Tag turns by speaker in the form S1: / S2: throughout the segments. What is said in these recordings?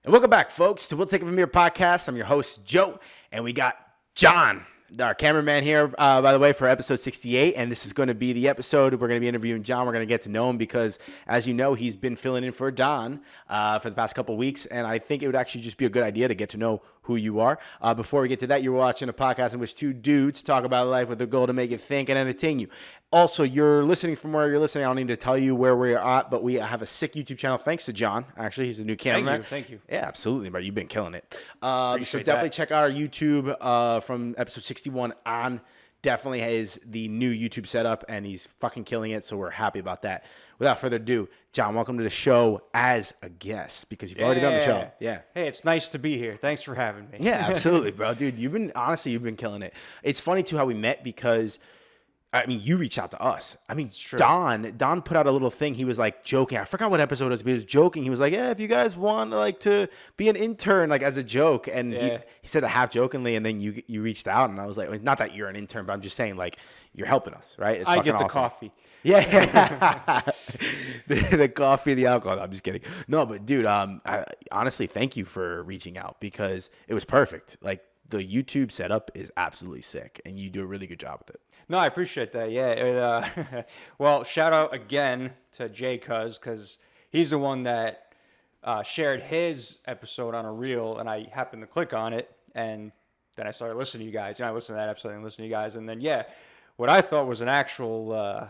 S1: And welcome back, folks, to We'll Take It From Here podcast. I'm your host, Joe, and we got Jon, our cameraman here, by the way, for episode 68. And this is going to be the episode we're going to be interviewing Jon. We're going to get to know him because, as you know, he's been filling in for Don for the past couple of weeks. And I think it would actually just be a good idea to get to know who you are. Before we get to that, you're watching a podcast in which two dudes talk about life with the goal to make it think and entertain you. Also, you're listening from where you're listening. I don't need to tell you where we're at, but we have a sick YouTube channel thanks to Jon. Actually, he's a new cameraman.
S2: Thank you.
S1: Yeah, absolutely, bro. You've been killing it. So definitely check out our YouTube from episode 61 on. Definitely has the new YouTube setup, and he's fucking killing it, so we're happy about that. Without further ado, Jon, welcome to the show as a guest because you've already done the show. Yeah.
S2: Hey, it's nice to be here. Thanks for having me.
S1: Yeah, absolutely, bro. Dude, you've been killing it. It's funny, too, how we met because you reached out to us. Don put out a little thing. He was like joking. I forgot what episode it was, but he was joking. He was like, yeah, if you guys want to be an intern, like as a joke. And he said it half jokingly, and then you reached out, and I was like, not that you're an intern, but I'm just saying, like, you're helping us, right? It's
S2: I get the
S1: awesome.
S2: coffee.
S1: Yeah. the coffee, the alcohol. I'm just kidding. No, but dude, honestly, thank you for reaching out because it was perfect. Like, the YouTube setup is absolutely sick, and you do a really good job with it.
S2: No, I appreciate that. Yeah. Well, shout out again to Jay because he's the one that shared his episode on a reel, and I happened to click on it, and then I started listening to you guys. I listened to that episode and listened to you guys, and then what I thought was an actual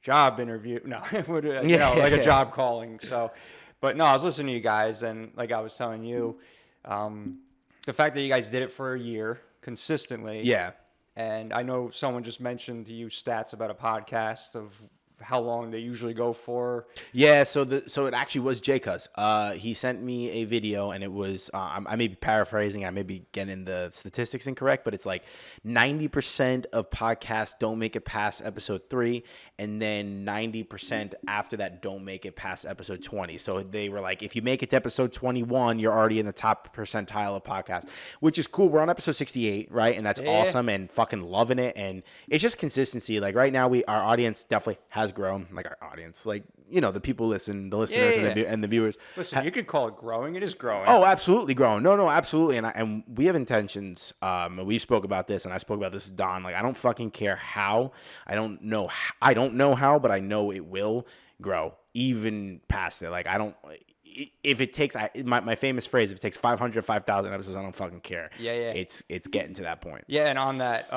S2: job interview. No, like a job calling. So, but no, I was listening to you guys, and like I was telling you, the fact that you guys did it for a year consistently.
S1: Yeah.
S2: And I know someone just mentioned to you stats about a podcast of how long they usually go for.
S1: Yeah, so it actually was Jay Cuz. He sent me a video, and it was I may be paraphrasing, I may be getting the statistics incorrect, but it's like 90% of podcasts don't make it past episode 3, and then 90% after that don't make it past episode 20. So they were like, if you make it to episode 21, you're already in the top percentile of podcasts, which is cool. We're on episode 68, right? And that's awesome, and fucking loving it. And it's just consistency. Like right now, our audience definitely has grown. Like our audience, like the people the listeners and the viewers.
S2: Listen, you could call it growing. It is growing.
S1: Oh, absolutely growing. No, absolutely. And we have intentions. We spoke about this, and I spoke about this with Don. Like, I don't fucking care how. I don't know how, but I know it will grow even past it. Like, I don't. If it takes my famous phrase, if it takes 500, 5,000 episodes, I don't fucking care.
S2: Yeah.
S1: It's getting to that point.
S2: Yeah, and on that,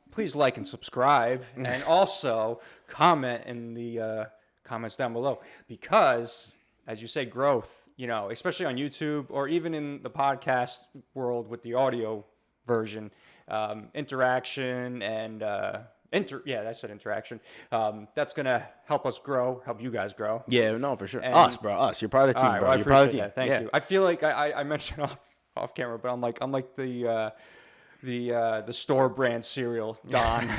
S2: please like and subscribe, and also comment in the comments down below because, as you say, growth. Especially on YouTube or even in the podcast world with the audio version, interaction and I said interaction. That's gonna help us grow, help you guys grow.
S1: Yeah, no, for sure. Us, bro. Us. You're part of the team,
S2: right,
S1: bro.
S2: Well,
S1: You're part of the team.
S2: That. Thank you. I feel like I mentioned off camera, but I'm like the store brand cereal, Don.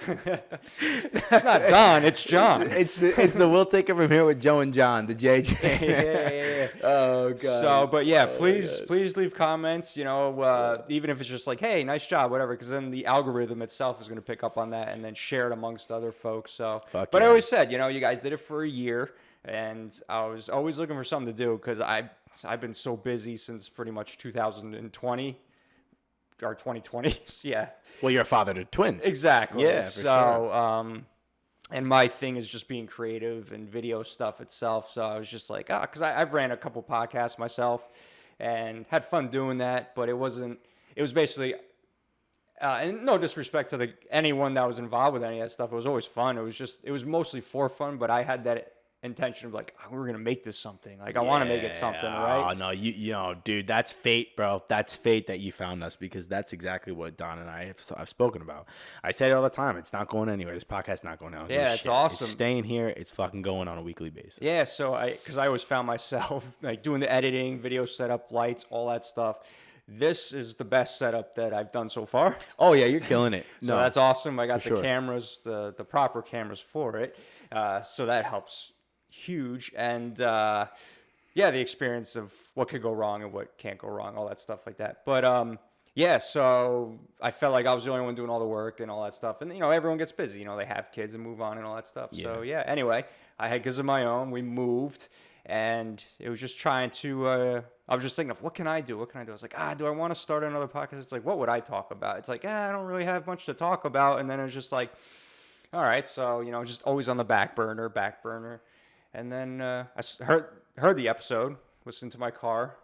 S2: It's not Don, it's Jon.
S1: It's the We'll Take It From Here with Joe and Jon, the JJ.
S2: Yeah.
S1: Oh god.
S2: So, but yeah, please leave comments. Even if it's just like, hey, nice job, whatever, because then the algorithm itself is going to pick up on that and then share it amongst other folks. So, I always said, you guys did it for a year, and I was always looking for something to do because I've been so busy since pretty much 2020. Or 2020, yeah.
S1: Well, you're a father to twins.
S2: Exactly.
S1: Yeah, for
S2: sure. And my thing is just being creative and video stuff itself. So I was just like, because I've ran a couple podcasts myself and had fun doing that, but it was basically, and no disrespect to anyone that was involved with any of that stuff. It was always fun. It was mostly for fun, but I had that intention of like, we're going to make this something. Like, I want to make it something, right?
S1: Oh, no, dude, that's fate, bro. That's fate that you found us because that's exactly what Don and I have spoken about. I say it all the time. It's not going anywhere. This podcast's not going out.
S2: Yeah, it's awesome.
S1: It's staying here. It's fucking going on a weekly basis.
S2: Yeah, so because I always found myself like doing the editing, video setup, lights, all that stuff. This is the best setup that I've done so far.
S1: Oh, yeah, you're killing it.
S2: So that's awesome. I got the cameras, the proper cameras for it. So that helps huge. And the experience of what could go wrong and what can't go wrong, all that stuff like that. But so I felt like I was the only one doing all the work and all that stuff. And everyone gets busy. They have kids and move on and all that stuff. So anyway, I had kids of my own. We moved, and it was just trying to. I was just thinking of what can I do? What can I do? I was like, do I want to start another podcast? It's like, what would I talk about? It's like, I don't really have much to talk about. And then it was just like, all right, so just always on the back burner. And then heard the episode, listened to my car,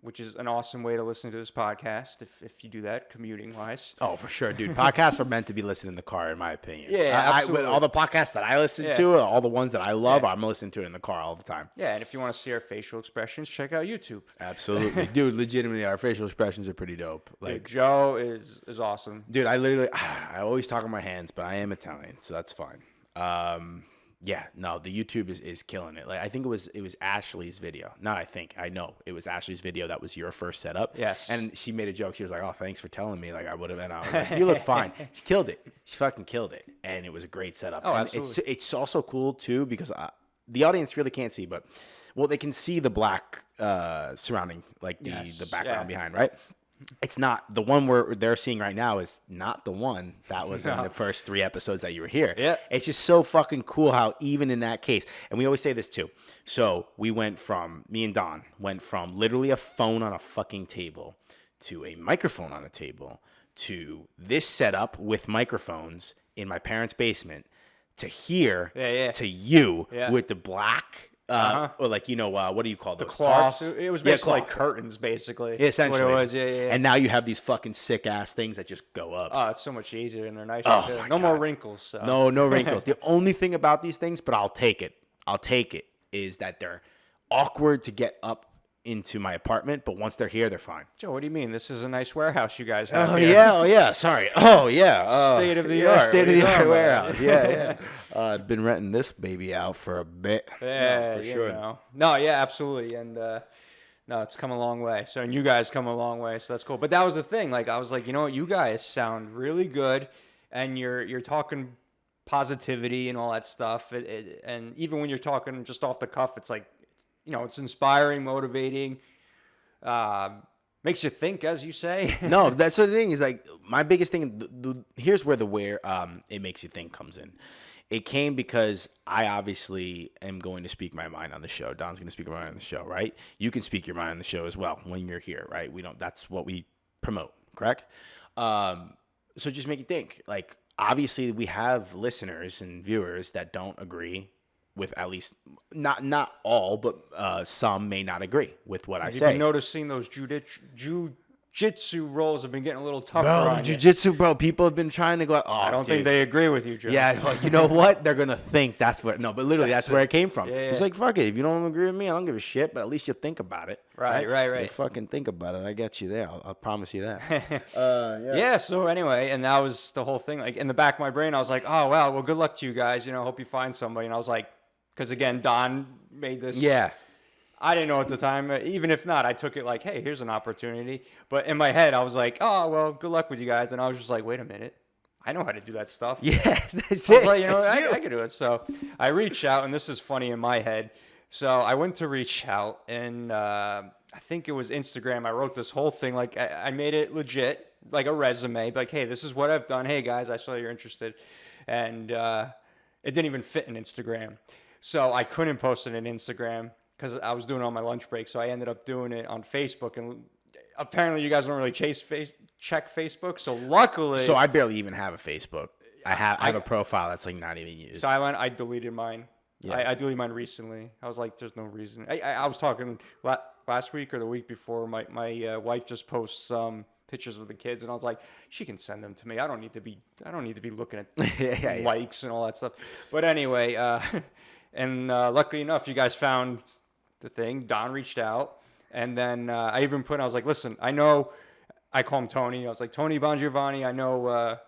S2: which is an awesome way to listen to this podcast if you do that commuting wise.
S1: Oh, for sure, dude. Podcasts are meant to be listened in the car, in my opinion.
S2: Yeah, absolutely.
S1: With all the podcasts that I listen to, all the ones that I love, I'm listening to it in the car all the time.
S2: Yeah, and if you want to see our facial expressions, check out YouTube.
S1: Absolutely. Dude, legitimately, our facial expressions are pretty dope. Like,
S2: dude, Joe is awesome.
S1: Dude, I always talk on my hands, but I am Italian, so that's fine. Yeah, no, the YouTube is killing it. Like, I think it was Ashley's video. I know it was Ashley's video that was your first setup.
S2: Yes.
S1: And she made a joke. She was like, "Oh, thanks for telling me." Like, I would have. And I was like, "You look fine." She killed it. She fucking killed it. And it was a great setup.
S2: Oh,
S1: and
S2: absolutely.
S1: It's also cool too because the audience really can't see, but they can see the black surrounding like the background behind, right? It's not the one where they're seeing right now is not the one that was in the first 3 episodes that you were here.
S2: Yeah.
S1: It's just so fucking cool how even in that case, and we always say this too. So me and Don went from literally a phone on a fucking table to a microphone on a table to this setup with microphones in my parents' basement to here to you with the black or like what do you call those?
S2: The cloth.
S1: Tarps?
S2: It was basically like curtains, basically.
S1: Essentially,
S2: what it was. Yeah.
S1: And now you have these fucking sick ass things that just go up.
S2: Oh, it's so much easier and they're nicer.
S1: Oh,
S2: No more wrinkles. So.
S1: No wrinkles. The only thing about these things, but I'll take it, is that they're awkward to get up into my apartment, but once they're here, they're fine.
S2: Joe, what do you mean? This is a nice warehouse you guys have.
S1: Oh yeah. Sorry. Oh yeah.
S2: State of the art.
S1: State of the art warehouse. Yeah. I've been renting this baby out for a bit.
S2: Yeah,
S1: for sure.
S2: No, yeah, absolutely. And no, it's come a long way. So, and you guys come a long way. So that's cool. But that was the thing. Like, I was like, what? You guys sound really good, and you're talking positivity and all that stuff. And even when you're talking just off the cuff, it's like, it's inspiring, motivating, makes you think, as you say.
S1: No, that's the thing is like my biggest thing. Here's where it makes you think comes in. It came because I obviously am going to speak my mind on the show. Don's going to speak my mind on the show, right? You can speak your mind on the show as well when you're here, right? That's what we promote, correct? So just make you think. Like, obviously, we have listeners and viewers that don't agree with at least not all, but some may not agree with what I say.
S2: You've been noticing those jiu-jitsu roles have been getting a little tougher.
S1: Bro, the jiu-jitsu, bro, people have been trying to go. Oh,
S2: I don't think they agree with you, Joe.
S1: Yeah, well, you know what? They're gonna think that's where. No, but literally, that's where it came from.
S2: Yeah.
S1: It's like, fuck it. If you don't agree with me, I don't give a shit. But at least you think about it.
S2: Right.
S1: You fucking think about it. I get you there. I'll promise you that.
S2: Yeah. So anyway, and that was the whole thing. Like in the back of my brain, I was like, oh wow, well, good luck to you guys. Hope you find somebody. And I was like, because again, Don made this.
S1: Yeah.
S2: I didn't know at the time. Even if not, I took it like, hey, here's an opportunity. But in my head, I was like, oh, well, good luck with you guys. And I was just like, wait a minute. I know how to do that stuff.
S1: Yeah, that's
S2: I was
S1: it.
S2: like, I can do it. So I reached out, and this is funny in my head. So I went to reach out, and I think it was Instagram. I wrote this whole thing. Like, I made it legit, like a resume. Like, hey, this is what I've done. Hey, guys, I saw you're interested. And it didn't even fit in Instagram. So I couldn't post it in Instagram because I was doing it on my lunch break. So I ended up doing it on Facebook. And apparently you guys don't really check Facebook. So luckily...
S1: So I barely even have a Facebook. I have a profile that's like not even used.
S2: Silent. I deleted mine.
S1: Yeah.
S2: I deleted mine recently. I was like, there's no reason. I was talking last week or the week before. My wife just posts some pictures of the kids, and I was like, she can send them to me. I don't need to be looking at likes and all that stuff. But anyway, and luckily enough, you guys found the thing. Don reached out, and then I even I was like, listen, I know. I call him Tony. I was like, Tony Bongiovanni. I know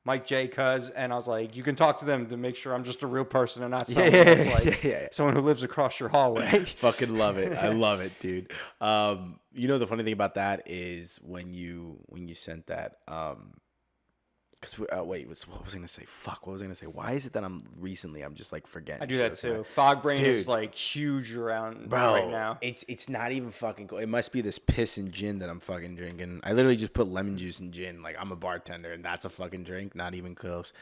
S2: Mike J. Cuz, and I was like, you can talk to them to make sure I'm just a real person and not someone who lives across your hallway.
S1: Fucking love it. I love it, dude. The funny thing about that is when you sent that, because what was I gonna say? Fuck, what was I gonna say? Why is it that I'm just like forgetting?
S2: I do that too. Fog brain is like huge around right now.
S1: It's not even fucking cool. It must be this piss and gin that I'm fucking drinking. I literally just put lemon juice and gin. Like, I'm a bartender and that's a fucking drink. Not even close.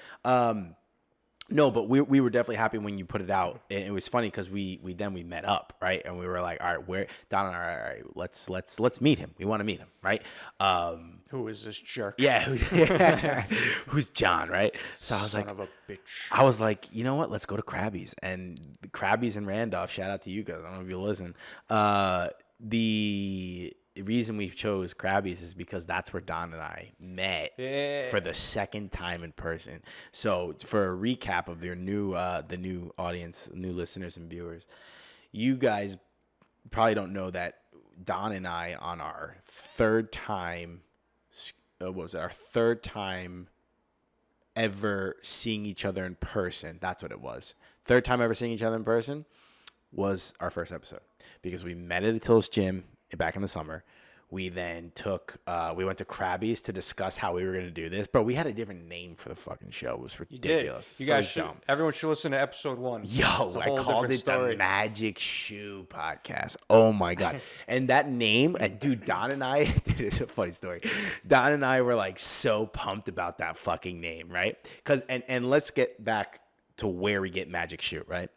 S1: No, but we were definitely happy when you put it out. And it was funny because we met up, right? And we were like, all right, where Don and I, all right, let's meet him. We want to meet him, right?
S2: Who is this jerk?
S1: Yeah, who's John, right? So I was
S2: Son of a bitch.
S1: I was like, you know what? Let's go to Krabby's. And Krabby's in Randolph. Shout out to you guys. I don't know if you listen. The reason we chose Krabby's is because that's where Don and I met for the second time in person. So for a recap of your the new audience, new listeners and viewers, you guys probably don't know that Don and I on our third time, our third time ever seeing each other in person. That's what it was. Third time ever seeing each other in person was our first episode because we met at Attila's gym back in the summer. We then we went to Krabby's to discuss how we were going to do this. Bro, we had a different name for the fucking show. It was ridiculous.
S2: You guys everyone should listen to episode 1.
S1: Yo, I called it the Magic Shoe Podcast. Oh my God. And that name, and dude, Don and I, dude, it's a funny story. Don and I were like so pumped about that fucking name, right? And let's get back to where we get Magic Shoe, right?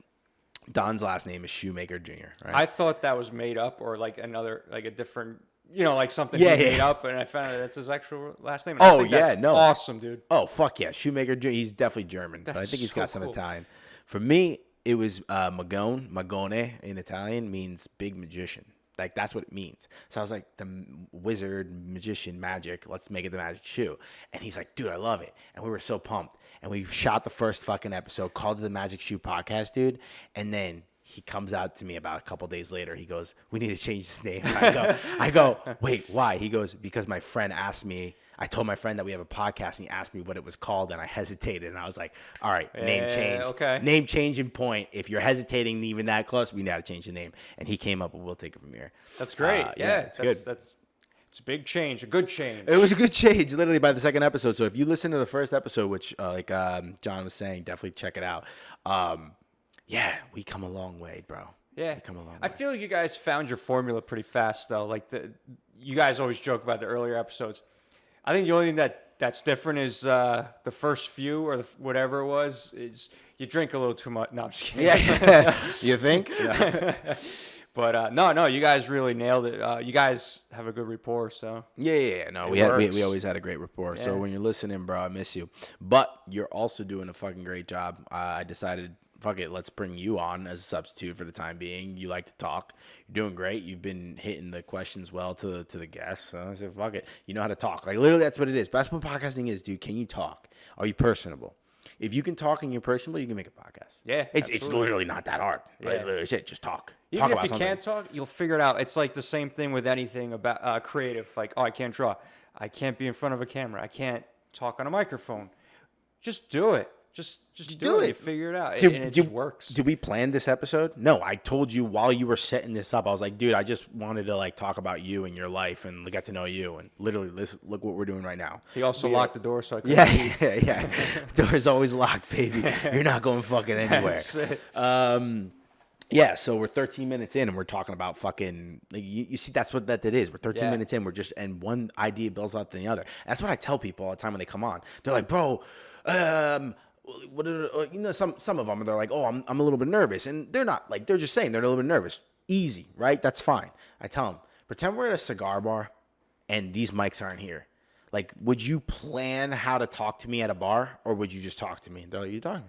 S1: Don's last name is Shoemaker Jr., right?
S2: I thought that was made up or like a different, like something he made up, and I found out that's his actual last name. And I think that's awesome, dude.
S1: Oh, fuck yeah. Shoemaker Jr., he's definitely German, but I think he's got some Italian. For me, it was Magone in Italian means big magician. Like, that's what it means. So I was like, the wizard, magician, magic, let's make it the Magic Shoe. And he's like, dude, I love it. And we were so pumped. And we shot the first fucking episode, called it the Magic Shoe Podcast, dude. And then he comes out to me about a couple days later. He goes, we need to change this name. I go, wait, why? He goes, because my friend asked me. I told my friend that we have a podcast, and he asked me what it was called, and I hesitated. And I was like, all right, name change.
S2: Okay.
S1: Name changing point. If you're hesitating even that close, we got to change the name. And he came up, and we'll take it from here.
S2: That's great.
S1: It's good.
S2: It's a big change, a good change.
S1: It was a good change, literally, by the second episode. So if you listen to the first episode, which, John was saying, definitely check it out. Yeah, we come a long way, bro.
S2: Yeah,
S1: we come a long way.
S2: I feel like you guys found your formula pretty fast, though. Like you guys always joke about the earlier episodes. I think the only thing that's different is the first few or whatever it was is you drink a little too much. No, I'm just kidding.
S1: Yeah, you think?
S2: Yeah. But no, you guys really nailed it. You guys have a good rapport, so
S1: yeah. No, we always had a great rapport. Yeah. So when you're listening, bro, I miss you. But you're also doing a fucking great job. I decided, fuck it, let's bring you on as a substitute for the time being. You like to talk. You're doing great. You've been hitting the questions well to the guests. So I said, fuck it. You know how to talk. Like, literally, that's what it is. That's what podcasting is, dude. Can you talk? Are you personable? If you can talk and you're personable, you can make a podcast.
S2: Yeah,
S1: it's literally not that hard.
S2: Yeah.
S1: Like, literally, just talk.
S2: Even
S1: talk
S2: if you can't talk, you'll figure it out. It's like the same thing with anything about creative. Like, I can't draw. I can't be in front of a camera. I can't talk on a microphone. Just do it. Just do it. You figure it out. And it just works.
S1: Did we plan this episode? No, I told you while you were setting this up. I was like, dude, I just wanted to talk about you and your life and get to know you. And literally, look what we're doing right now.
S2: He also locked the door so I couldn't leave.
S1: Yeah. Door's always locked, baby. You're not going fucking anywhere. Yeah, so we're 13 minutes in and we're talking about fucking, you see, that's what that is. We're 13 minutes in. And one idea builds up than the other. That's what I tell people all the time when they come on. They're like, bro, some of them, they're like, oh, I'm a little bit nervous. And they're not, they're just saying they're a little bit nervous. Easy, right? That's fine. I tell them, pretend we're at a cigar bar and these mics aren't here. Would you plan how to talk to me at a bar, or would you just talk to me? They're like, you talking?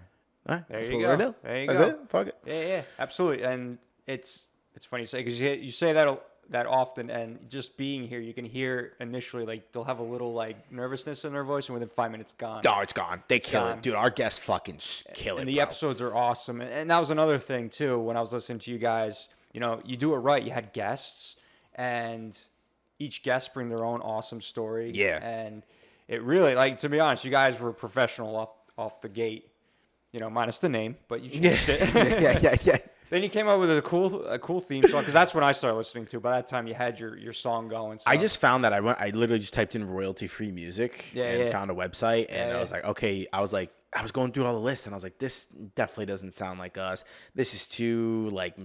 S1: All right,
S2: there you go. There you go.
S1: That's it. Fuck it.
S2: Yeah, absolutely. And it's funny to say because you say that often, and just being here, you can hear initially they'll have a little nervousness in their voice, and within 5 minutes, gone.
S1: No, it's gone. They kill it, dude. Our guests fucking kill it.
S2: And the episodes are awesome. And that was another thing too. When I was listening to you guys, you do it right. You had guests, and each guest bring their own awesome story.
S1: Yeah.
S2: And it really, to be honest, you guys were professional off the gate. Minus the name, but you changed it. Yeah. Then you came up with a cool theme song, because that's when I started listening to. By that time, you had your song going. So.
S1: I just found that I literally just typed in royalty-free music and found a website, and I was like, okay. I was like, I was going through all the lists, and I was like, this definitely doesn't sound like us. This is too like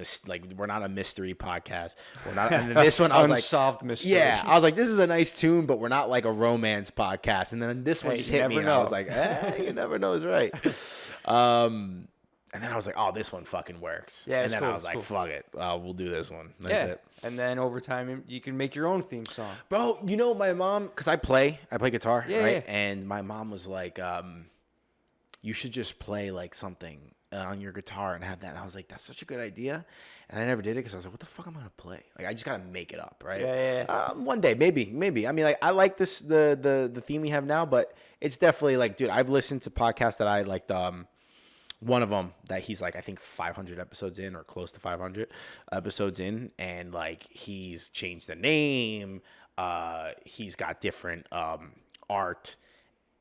S1: we're not a mystery podcast. We're not. And then this one, I was like,
S2: unsolved mysteries.
S1: yeah, I was like, this is a nice tune, but we're not like a romance podcast. And then this one just hit me, and I was like, you never know is right. And then I was like, oh, this one fucking works.
S2: Yeah,
S1: and then
S2: cool,
S1: I was like, fuck it, we'll do this one. That's it.
S2: And then over time, you can make your own theme song.
S1: Bro, you know my mom, because I play guitar,
S2: Yeah,
S1: right?
S2: yeah.
S1: And my mom was like, you should just play like something on your guitar and have that. And I was like, that's such a good idea. And I never did it because I was like, what the fuck am I gonna play? Like, I just gotta make it up, right?
S2: Yeah.
S1: One day, maybe. I mean, like, I like this the theme we have now, but it's definitely like, dude, I've listened to podcasts that I liked. One of them that he's like, I think 500 episodes in or close to 500 episodes in, and like he's changed the name. He's got different art,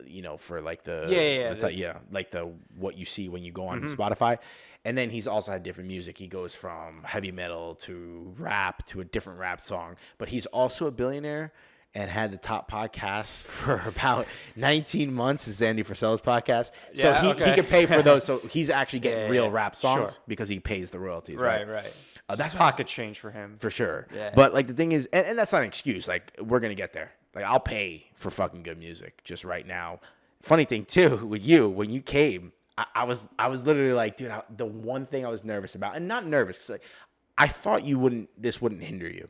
S1: you know, for like like the what you see when you go on Spotify. And then he's also had different music. He goes from heavy metal to rap to a different rap song. But he's also a billionaire and had the top podcast for about 19 months, is Andy Frisella's podcast. So he could pay for those. So he's actually getting real rap songs because he pays the royalties. Right.
S2: That's pocket change for him.
S1: For sure.
S2: Yeah.
S1: But like the thing is, and that's not an excuse. Like, we're going to get there. Like, I'll pay for fucking good music just right now. Funny thing too, with you, when you came, I was literally like, dude, the one thing I was nervous about, and not nervous, 'cause like, I thought this wouldn't hinder you.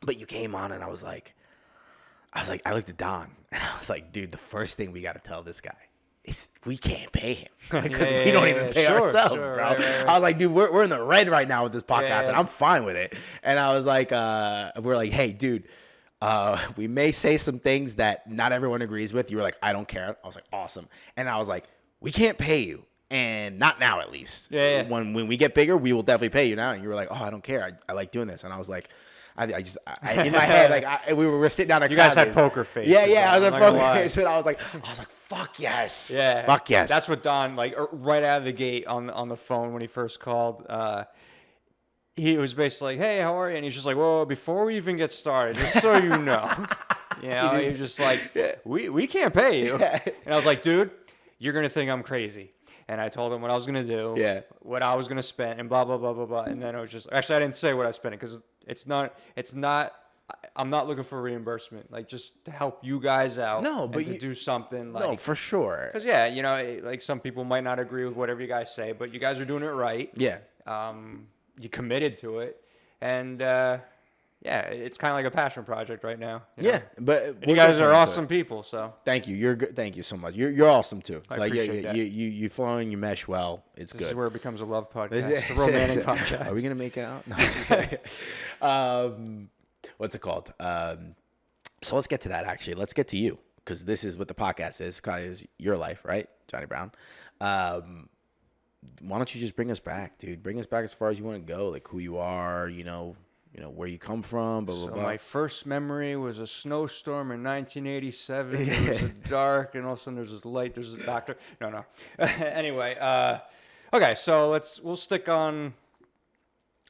S1: But you came on and I looked at Don and I was like, dude, the first thing we got to tell this guy is we can't pay him because we don't even pay ourselves, bro.
S2: Right.
S1: I was like, dude, we're in the red right now with this podcast and I'm fine with it. And I was like, we're like, hey, dude, we may say some things that not everyone agrees with. You were like, I don't care. I was like, awesome. And I was like, we can't pay you. And not now, at least.
S2: Yeah.
S1: When we get bigger, we will definitely pay you now. And you were like, oh, I don't care. I like doing this. And I was like, I in my head, like we were sitting down at
S2: You guys had poker face.
S1: Yeah, I was at poker face. And I was like, fuck yes.
S2: Yeah.
S1: Fuck yes.
S2: That's what Don, like, right out of the gate on the phone when he first called. He was basically like, hey, how are you? And he's just like, well, before we even get started, just so you know. You know, he was just like, we can't pay you. And I was like, dude, you're going to think I'm crazy. And I told him what I was going to do, what I was going to spend, and blah, blah, blah, blah, blah. And then it was just, actually, I didn't say what I spent because I'm not looking for reimbursement. Like, just to help you guys out.
S1: No, but
S2: to do something. Like,
S1: no, for sure.
S2: Because, you know, like some people might not agree with whatever you guys say, but you guys are doing it right.
S1: Yeah.
S2: You committed to it. And, it's kind of like a passion project right now. You know?
S1: But
S2: you guys are awesome people, so.
S1: Thank you. You're good. Thank you so much. You're awesome too.
S2: I appreciate that.
S1: You flow and you mesh well. It's good.
S2: This is where it becomes a love podcast. It's a romantic podcast.
S1: Are we gonna make out? No. What's it called? So let's get to that. Actually, let's get to you because this is what the podcast is. Is your life, right, Johnny Brown? Why don't you just bring us back, dude? Bring us back as far as you want to go, like who you are, you know where you come from, blah, blah,
S2: So
S1: blah.
S2: my first memory was a snowstorm in 1987. It was dark, and all of a sudden there's this light. There's a doctor. No. Anyway, okay. So we'll stick on.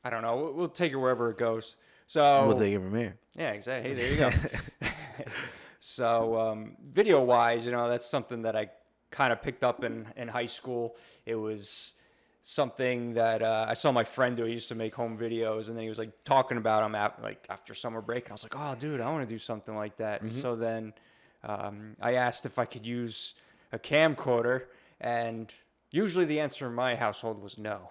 S2: I don't know. We'll take it wherever it goes. So
S1: We'll take it from here.
S2: Yeah, exactly. Hey, there you go. So video-wise, that's something that I kind of picked up in high school. It was something that I saw my friend do. He used to make home videos, and then he was like talking about them after summer break, and I was like, oh, dude, I want to do something like that. Mm-hmm. So then I asked if I could use a camcorder, and usually the answer in my household was no.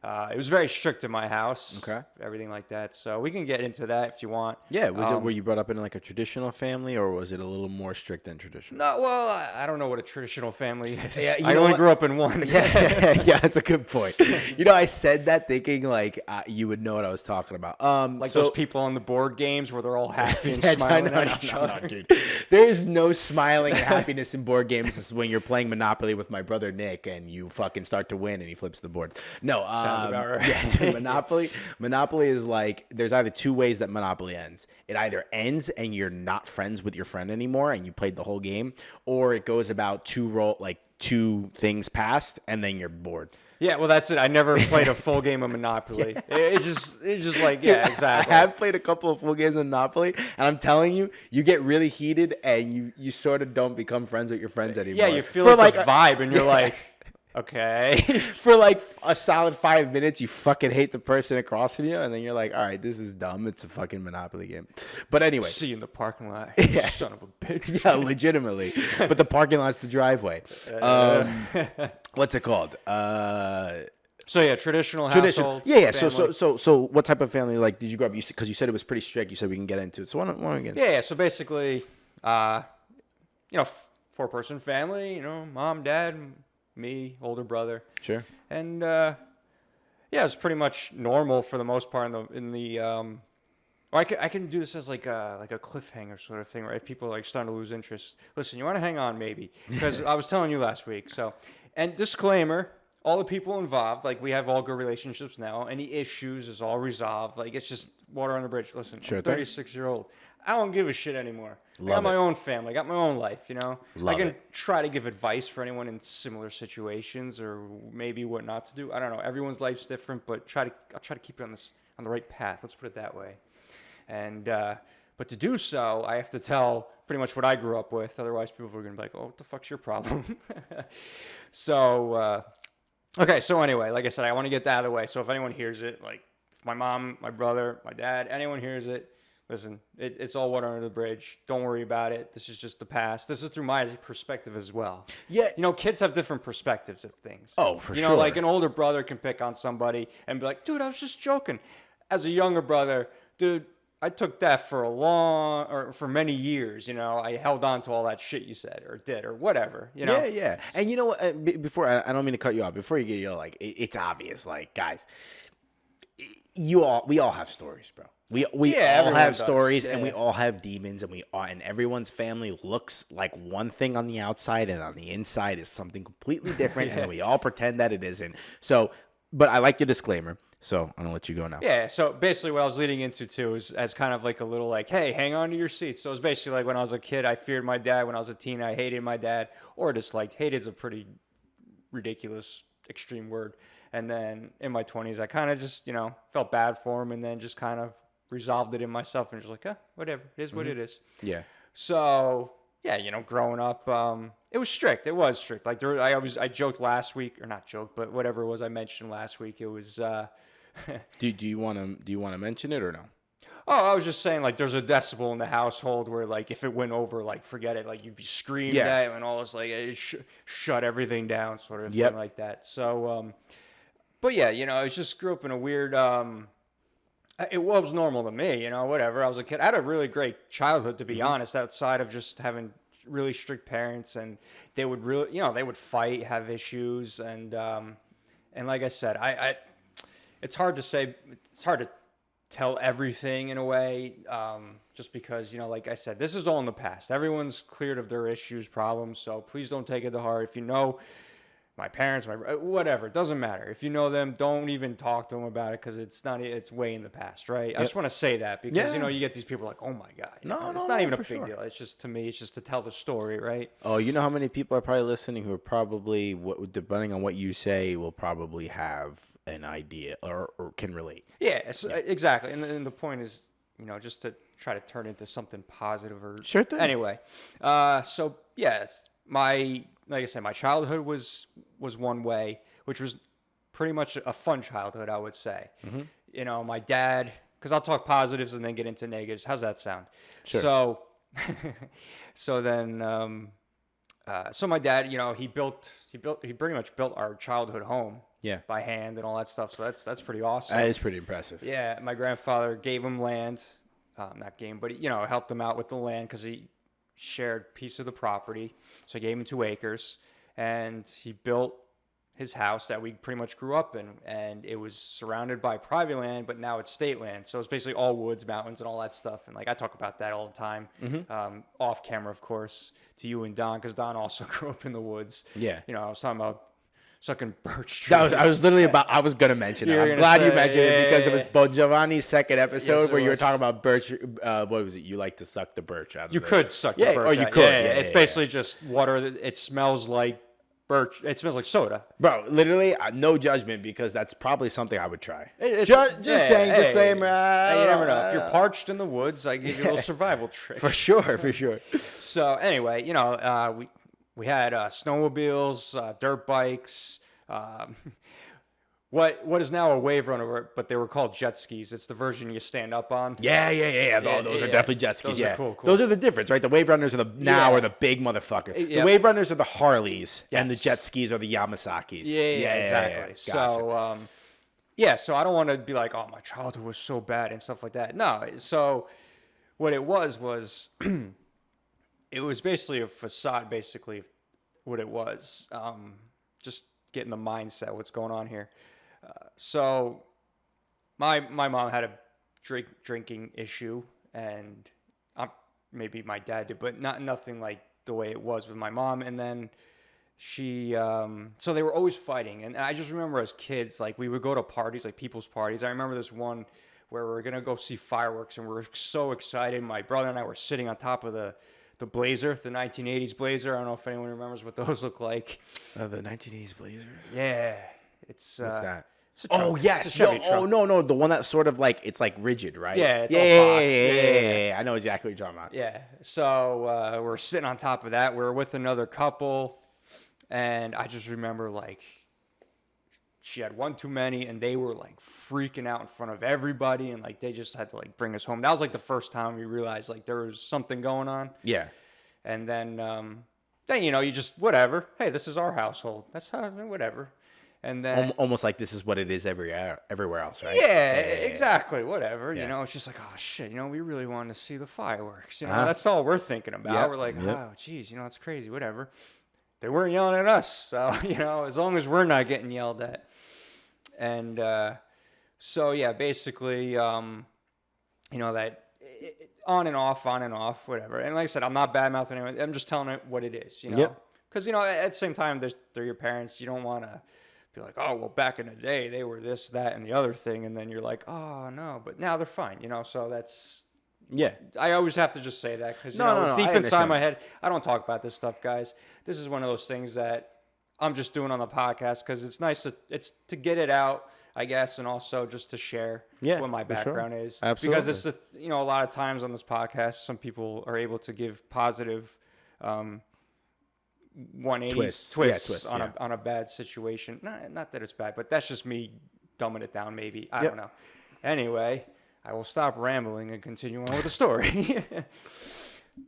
S2: It was very strict in my house.
S1: Okay.
S2: Everything like that. So we can get into that if you want.
S1: Yeah. Was it were you brought up in like a traditional family, or was it a little more strict than traditional?
S2: No. Well, I don't know what a traditional family is.
S1: Yeah,
S2: I only grew up in one.
S1: Yeah, that's a good point. I said that thinking like you would know what I was talking about.
S2: Like those people on the board games where they're all happy and smiling at each other.
S1: No, dude. There is no smiling and happiness in board games. This is when you're playing Monopoly with my brother Nick, and you fucking start to win, and he flips the board. No.
S2: Sounds about right.
S1: Yeah, dude, Monopoly is like, there's either two ways that Monopoly ends. It either ends and you're not friends with your friend anymore and you played the whole game, or it goes about two things past and then you're bored.
S2: Yeah, well, that's it. I never played a full game of Monopoly. It's just like,
S1: Dude,
S2: yeah, exactly.
S1: I have played a couple of full games of Monopoly, and I'm telling you, you get really heated, and you sort of don't become friends with your friends anymore.
S2: Yeah, you feel
S1: For
S2: like the vibe, and you're like, okay.
S1: for like a solid 5 minutes, you fucking hate the person across from you, and then you're like, all right, this is dumb. It's a fucking Monopoly game. But anyway.
S2: See you in the parking lot, son of a bitch.
S1: Yeah, legitimately. But the parking lot's the driveway. What's it called?
S2: So yeah, traditional household.
S1: Yeah.
S2: Family.
S1: So what type of family like did you grow up? Because you said it was pretty strict. You said we can get into it. So why don't we get into it?
S2: Yeah. So basically, 4-person family. You know, mom, dad, me, older brother.
S1: Sure.
S2: And yeah, it's pretty much normal for the most part in the I can do this as like a cliffhanger sort of thing, right? If people are like starting to lose interest. Listen, you want to hang on maybe because I was telling you last week. So, and disclaimer, all the people involved, like we have all good relationships now. Any issues is all resolved. Like it's just water on the bridge. Listen,
S1: Sure
S2: I'm 36-year-old. I don't give a shit anymore. I got my own family. I got my own life, you know? I can try to give advice for anyone in similar situations or maybe what not to do. I don't know. Everyone's life's different, but I'll try to keep it on the right path. Let's put it that way. And but to do so, I have to tell pretty much what I grew up with. Otherwise, people are going to be like, oh, what the fuck's your problem? So, okay. So anyway, like I said, I want to get that out of the way. So if anyone hears it, like my mom, my brother, my dad, anyone hears it, listen, it's all water under the bridge. Don't worry about it. This is just the past. This is through my perspective as well.
S1: Yeah.
S2: You know, kids have different perspectives of things.
S1: Oh, for sure.
S2: You know, like an older brother can pick on somebody and be like, dude, I was just joking. As a younger brother, dude, I took that for many years, you know. I held on to all that shit you said or did or whatever, you know.
S1: Yeah. And you know what? Before I don't mean to cut you off. Before you get, like, it's obvious, like, guys, we all have stories, bro. We all have stories, and we all have demons, and everyone's family looks like one thing on the outside, and on the inside is something completely different, and we all pretend that it isn't. So, but I like your disclaimer. So I'm gonna let you go now.
S2: Yeah. So basically, what I was leading into too is as kind of like a little like, hey, hang on to your seats. So it was basically like when I was a kid, I feared my dad. When I was a teen, I hated my dad, or disliked. Hate is a pretty ridiculous, extreme word. And then in my 20s, I kind of just felt bad for him, and then just kind of resolved it in myself and just like, whatever, it is what it is.
S1: Yeah.
S2: So yeah, growing up, it was strict. It was strict. Like I joked last week, or not joked, but whatever it was I mentioned last week, it was.
S1: Do you want to mention it or no?
S2: Oh, I was just saying, like, there's a decibel in the household where, like, if it went over, like, forget it. Like, you'd be screamed at and all this, like, it shut everything down, sort of thing like that. So, but yeah, I just grew up in a weird. It was normal to me, whatever. I was a kid. I had a really great childhood, to be honest, outside of just having really strict parents, and they would really, they would fight, have issues, and like I said, it's hard to say, it's hard to tell everything in a way, just because, like I said, this is all in the past. Everyone's cleared of their issues, problems, so please don't take it to heart. If you know my parents, whatever, it doesn't matter. If you know them, don't even talk to them about it, because it's way in the past, right? I just want to say that, because, you get these people like, oh my God. It's not even a big deal. It's just, to me, it's just to tell the story, right?
S1: Oh, you know how many people are probably listening who are probably, depending on what you say, will probably have an idea or can relate.
S2: Yeah, exactly. And the point is, just to try to turn it into something positive or
S1: sure thing.
S2: Anyway, so yeah, like I said, my childhood was one way, which was pretty much a fun childhood, I would say. Mm-hmm. My dad, because I'll talk positives and then get into negatives. How's that sound?
S1: Sure.
S2: So, so my dad, he pretty much built our childhood home.
S1: Yeah.
S2: By hand and all that stuff. So that's pretty awesome.
S1: That is pretty impressive.
S2: Yeah. My grandfather gave him land, not gave him, but helped him out with the land because he shared a piece of the property. So I gave him 2 acres, and he built his house that we pretty much grew up in, and it was surrounded by private land, but now it's state land. So it's basically all woods, mountains, and all that stuff. And like I talk about that all the time, off camera, of course, to you and Don, because Don also grew up in the woods.
S1: Yeah.
S2: I was talking about sucking birch trees.
S1: I was literally I was gonna mention it. I'm glad you mentioned it, because it was Bon Giovanni's second episode where you were talking about birch. What was it? You like to suck the birch out of
S2: You could suck the birch out.
S1: Or you could.
S2: Yeah. It's basically just water. It smells like birch. It smells like soda.
S1: Bro, literally, no judgment because that's probably something I would try.
S2: Just
S1: Saying, disclaimer.
S2: Hey, you never know. If you're parched in the woods, I give you a little survival trick.
S1: For sure.
S2: So anyway, we had snowmobiles, dirt bikes, what is now a wave runner, but they were called jet skis. It's the version you stand up on.
S1: Yeah. Those are definitely jet skis.
S2: Those are cool.
S1: Those are the difference, right? The wave runners are the big motherfuckers. The wave runners are the Harleys, and the jet skis are the Yamasakis.
S2: Yeah, exactly. Gotcha. So I don't want to be like, oh, my childhood was so bad and stuff like that. No. So what it was it was basically a facade. Basically, what it was, just getting the mindset, what's going on here. So my mom had a drinking issue, and maybe my dad did, but nothing like the way it was with my mom. And then she, so they were always fighting. And I just remember as kids, like we would go to parties, like people's parties. I remember this one where we were going to go see fireworks, and we were so excited. My brother and I were sitting on top of the Blazer, the 1980s Blazer. I don't know if anyone remembers what those look like.
S1: The 1980s Blazer?
S2: Yeah. It's
S1: what's that?
S2: It's a truck.
S1: Oh, yes. No. The one that's sort of like, it's like rigid, right?
S2: Yeah. It's all boxed.
S1: Yeah. I know exactly what you're talking about.
S2: Yeah. So we're sitting on top of that. We're with another couple. And I just remember like she had one too many, and they were like freaking out in front of everybody. And like they just had to like bring us home. That was like the first time we realized like there was something going on.
S1: Yeah.
S2: And then you just whatever. Hey, this is our household. That's how whatever. And then
S1: almost like this is what it is everywhere else, right?
S2: Yeah, exactly. Whatever. Yeah. It's just like, oh shit. We really wanted to see the fireworks. That's all we're thinking about. Yep. We're like, oh, geez, it's crazy. Whatever. They weren't yelling at us, so as long as we're not getting yelled at. And so yeah, basically, that on and off, whatever. And like I said, I'm not bad mouthing anyone. I'm just telling it what it is,
S1: Yep.
S2: Because at the same time, they're your parents. You don't want to be like, oh, well, back in the day, they were this, that, and the other thing, and then you're like, oh no, but now they're fine, So that's.
S1: Yeah.
S2: I always have to just say that because deep inside my head, I don't talk about this stuff, guys. This is one of those things that I'm just doing on the podcast because it's nice to get it out, I guess, and also just to share what my background is.
S1: Absolutely.
S2: Because this, a lot of times on this podcast, some people are able to give positive 180 twists on a bad situation. Not that it's bad, but that's just me dumbing it down. Maybe I don't know. Anyway. I will stop rambling and continue on with the story.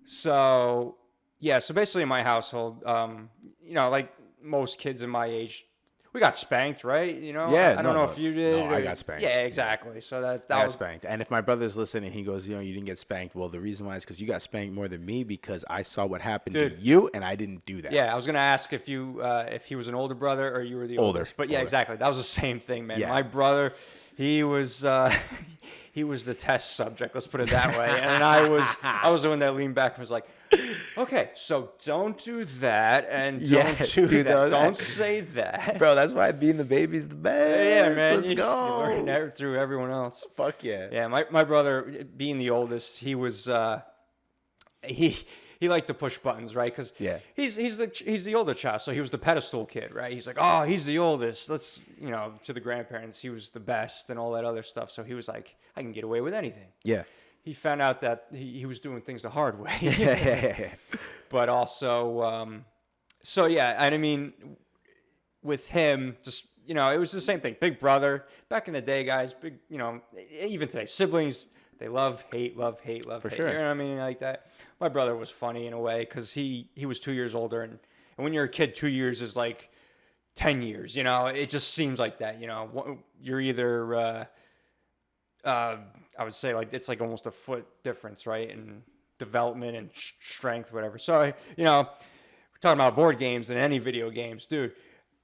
S2: So basically in my household, like most kids in my age, we got spanked, right? I don't know if you did.
S1: No, I got spanked.
S2: Yeah, exactly. So I
S1: got spanked. And if my brother's listening, he goes, you didn't get spanked. Well, the reason why is because you got spanked more than me because I saw what happened to you and I didn't do that.
S2: Yeah, I was going to ask if he was an older brother or you were the oldest. But yeah, exactly. That was the same thing, man. Yeah. My brother, he was the test subject, let's put it that way. And I was the one that leaned back and was like, okay, so don't do that and don't do that. Don't say that.
S1: Bro, that's why being the baby's the best.
S2: Yeah, man.
S1: Let's go.
S2: You learn through everyone else.
S1: Fuck yeah.
S2: Yeah, my brother, being the oldest, he was he liked to push buttons, right? Because he's the older child, so he was the pedestal kid, right? He's like, oh, he's the oldest. Let's, to the grandparents, he was the best and all that other stuff. So he was like, I can get away with anything. Yeah. He found out that he was doing things the hard way. But also, and I mean, with him, just, it was the same thing. Big brother. Back in the day, guys, big, even today, siblings, they love, hate. For sure. You know what I mean? Like that. My brother was funny in a way because he was 2 years older. And when you're a kid, 2 years is like 10 years. It just seems like that. You're either, I would say, like, it's like almost a foot difference, right? In development and strength, whatever. So, we're talking about board games and any video games. Dude,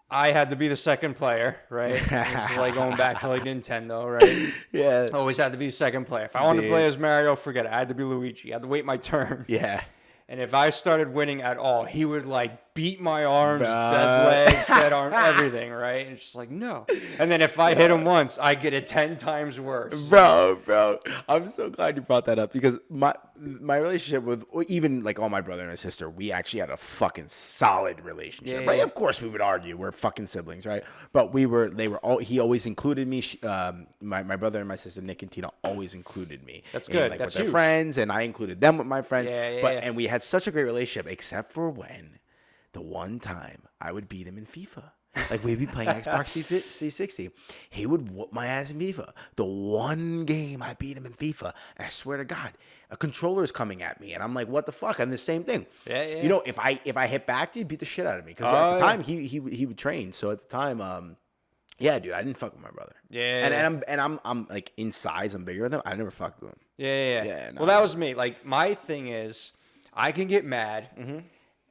S2: I had to be the second player, right? This is like going back to like Nintendo, right? Yeah. Always had to be the second player. If I wanted to play as Mario, forget it. I had to be Luigi. I had to wait my turn. Yeah. And if I started winning at all, he would like beat my arms, dead legs, dead arm, everything, right? And it's just like, no. And then if I hit him once, I get it 10 times worse.
S1: Bro, I'm so glad you brought that up because my relationship with even like all my brother and my sister, we actually had a fucking solid relationship, right? Of course we would argue, we're fucking siblings, right? But he always included me. My brother and my sister Nick and Tina always included me.
S2: That's good.
S1: Like,
S2: That's
S1: with
S2: huge.
S1: their friends, and I included them with my friends.
S2: Yeah.
S1: And we had such a great relationship, except for when the one time I would beat him in FIFA. Like, we'd be playing Xbox 360. He would whoop my ass in FIFA. The one game I beat him in FIFA, and I swear to God, a controller is coming at me, and I'm like, what the fuck? And the same thing.
S2: Yeah.
S1: You know, if I hit back, he'd beat the shit out of me. Because at the time, he would train. So at the time, yeah, dude, I didn't fuck with my brother.
S2: Yeah.
S1: And I'm like, in size, I'm bigger than him. I never fucked with him.
S2: Yeah.
S1: No.
S2: Well, that was me. Like, my thing is, I can get mad,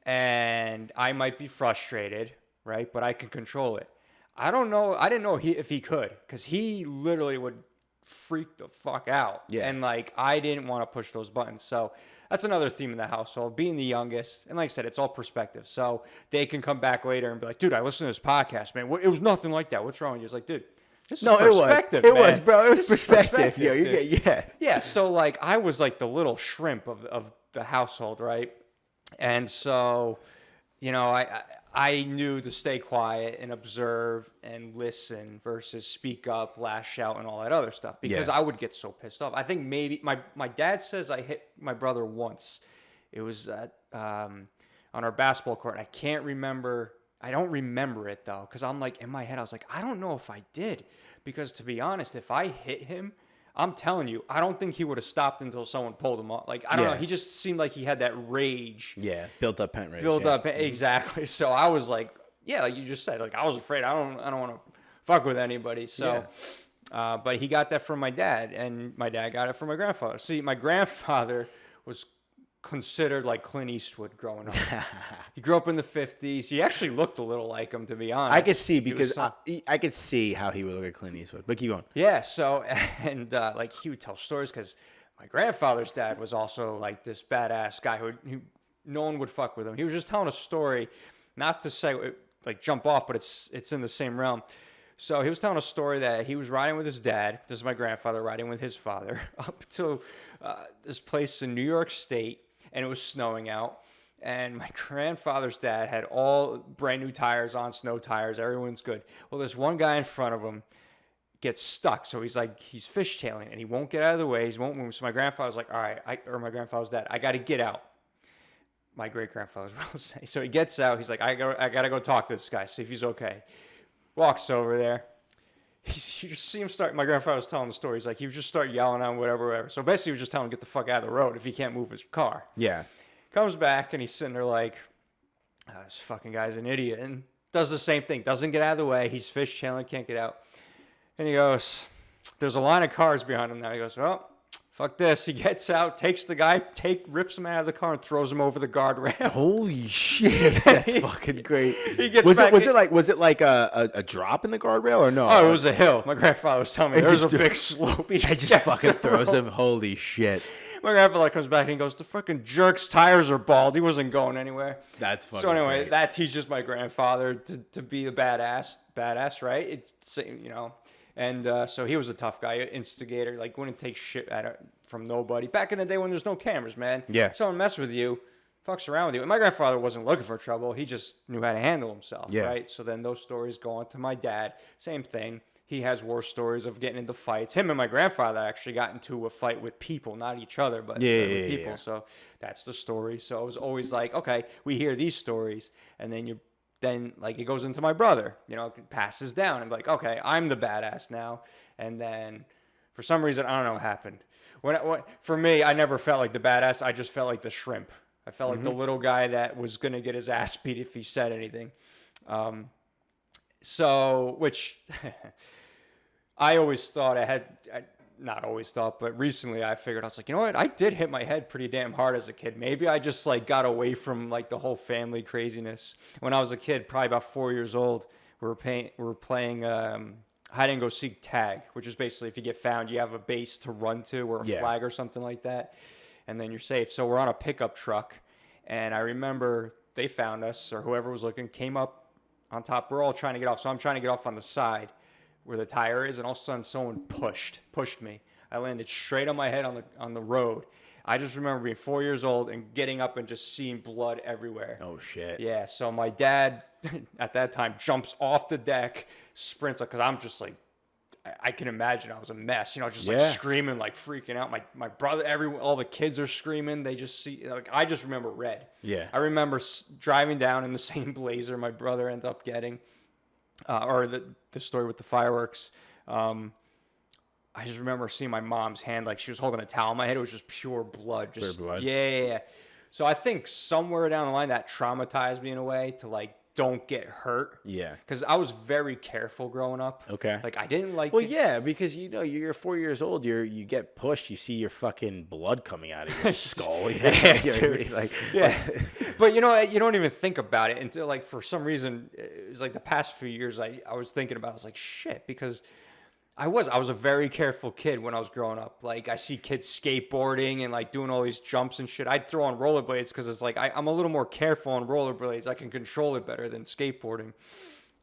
S2: and I might be frustrated, right? But I can control it. I don't know. I didn't know if he could, because he literally would freak the fuck out.
S1: Yeah.
S2: And like, I didn't want to push those buttons. So that's another theme in the household, being the youngest. And like I said, it's all perspective. So they can come back later and be like, dude, I listened to this podcast, man. It was nothing like that. What's wrong with you? It's like, dude, this is perspective,
S1: It
S2: man.
S1: was, bro. It was
S2: This is
S1: perspective. Yo,
S2: dude. Yeah. So like, I was like the little shrimp of the household, right? And so, you know, I knew to stay quiet and observe and listen versus speak up, lash out, and all that other stuff, because I would get so pissed off. I think maybe my dad says I hit my brother once. It was on our basketball court. I can't remember. I don't remember it though, because I'm like, in my head, I was like, I don't know if I did, because to be honest, if I hit him, I'm telling you, I don't think he would have stopped until someone pulled him off. Like, I don't know. He just seemed like he had that rage.
S1: Yeah, built up pent rage.
S2: Exactly. So I was like, yeah, like you just said, like I was afraid. I don't want to fuck with anybody. So, but he got that from my dad, and my dad got it from my grandfather. See, my grandfather was considered like Clint Eastwood growing up. He grew up in the 50s. He actually looked a little like him, to be honest.
S1: I could see, because I could see how he would look at Clint Eastwood. But keep going.
S2: Yeah, so, and like he would tell stories, because my grandfather's dad was also like this badass guy who no one would fuck with him. He was just telling a story, not to say like jump off, but it's in the same realm. So he was telling a story that he was riding with his dad. This is my grandfather riding with his father up to this place in New York State, and it was snowing out. And my grandfather's dad had all brand new tires on, snow tires. Everyone's good. Well, there's one guy in front of him gets stuck. So he's fishtailing, and he won't get out of the way. He won't move. So my grandfather's like, all right, my grandfather's dad, I got to get out. My great grandfather's will say. So he gets out. He's like, I gotta go talk to this guy, see if he's okay. Walks over there. You just see him start. My grandfather was telling the story. He's like, he would just start yelling at him, whatever. So basically, he was just telling him, get the fuck out of the road if he can't move his car.
S1: Yeah.
S2: Comes back, and he's sitting there like, this fucking guy's an idiot, and does the same thing. Doesn't get out of the way. He's fishtailing, can't get out. And he goes, there's a line of cars behind him now. He goes, well, fuck this. He gets out, takes the guy, rips him out of the car, and throws him over the guardrail.
S1: Holy shit, that's fucking great.
S2: Was
S1: it like a drop in the guardrail or no?
S2: Oh, it was a hill. My grandfather was telling me there was a big slope. He
S1: just fucking throws him. Holy shit.
S2: My grandfather comes back and he goes, the fucking jerk's tires are bald. He wasn't going anywhere.
S1: That's fucking
S2: So anyway,
S1: great.
S2: that teaches my grandfather to be the badass, right? It's, you know. And so he was a tough guy, instigator, like wouldn't take shit from nobody. Back in the day when there's no cameras, man.
S1: Yeah.
S2: Someone mess with you, fucks around with you. And my grandfather wasn't looking for trouble. He just knew how to handle himself, right? So then those stories go on to my dad. Same thing. He has war stories of getting into fights. Him and my grandfather actually got into a fight with people, not each other, but with people. Yeah. So that's the story. So it was always like, okay, we hear these stories, and then like it goes into my brother, you know, it passes down. I'm like, okay, I'm the badass now. And then for some reason, I don't know what happened. For me, I never felt like the badass. I just felt like the shrimp. I felt like the little guy that was going to get his ass beat if he said anything. Which I always thought not always thought, but recently I figured, I was like, you know what? I did hit my head pretty damn hard as a kid. Maybe I just like got away from like the whole family craziness. When I was a kid, probably about 4 years old, we were playing hide and go seek tag, which is basically if you get found, you have a base to run to or a flag or something like that, and then you're safe. So we're on a pickup truck, and I remember they found us, or whoever was looking, came up on top. We're all trying to get off. So I'm trying to get off on the side where the tire is, and all of a sudden someone pushed me. I landed straight on my head on the road. I just remember being 4 years old and getting up and just seeing blood everywhere.
S1: Oh, shit.
S2: Yeah, so my dad, at that time, jumps off the deck, sprints up, because I'm just like, I can imagine I was a mess, just like screaming, like freaking out. My brother, all the kids are screaming. They just see, like, I just remember red.
S1: Yeah.
S2: I remember driving down in the same Blazer my brother ended up getting, or the story with the fireworks. I just remember seeing my mom's hand, like she was holding a towel on my head. It was just pure blood.
S1: Pure blood.
S2: Yeah. So I think somewhere down the line that traumatized me in a way to like, don't get hurt. Yeah. Because I was very careful growing up. Okay. Like I didn't like.
S1: Well, yeah, because you're 4 years old. You get pushed. You see your fucking blood coming out of your skull.
S2: Yeah, dude. But you don't even think about it until like for some reason it was like the past few years I was thinking about. I was like shit because. I was a very careful kid when I was growing up. Like I see kids skateboarding and like doing all these jumps and shit. I'd throw on rollerblades because it's like I'm a little more careful on rollerblades. I can control it better than skateboarding,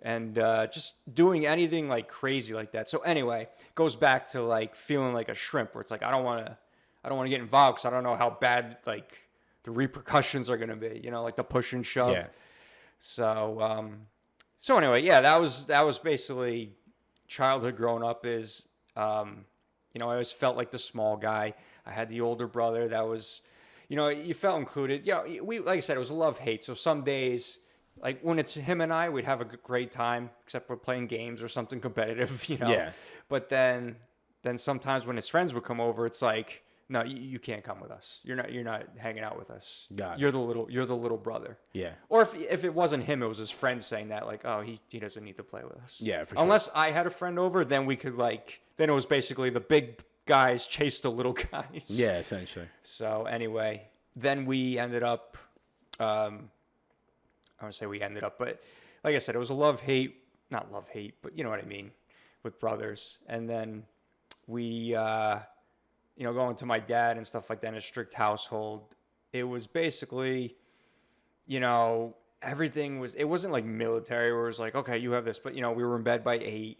S2: and just doing anything like crazy like that. So anyway, goes back to like feeling like a shrimp, where it's like I don't want to get involved because I don't know how bad like the repercussions are gonna be. Like the push and shove. Yeah. So anyway, yeah, that was basically. Childhood growing up is, I always felt like the small guy. I had the older brother that was, you felt included. We, like I said, it was a love-hate. So some days, like when it's him and I, we'd have a great time, except we're playing games or something competitive, Yeah. But then sometimes when his friends would come over, it's like, no, you can't come with us. You're not hanging out with us. Got it. You're the little brother. Yeah. Or if it wasn't him, it was his friend saying that, like, oh, he doesn't need to play with us. Yeah, for sure. Unless I had a friend over, then we could then it was basically the big guys chase the little guys.
S1: Yeah, essentially.
S2: So anyway, then we ended up, I wouldn't say we ended up, but like I said, it was a not love-hate, but you know what I mean, with brothers. And then we, going to my dad and stuff like that in a strict household, it was basically, everything it wasn't like military where it was like, okay, you have this, but we were in bed by 8.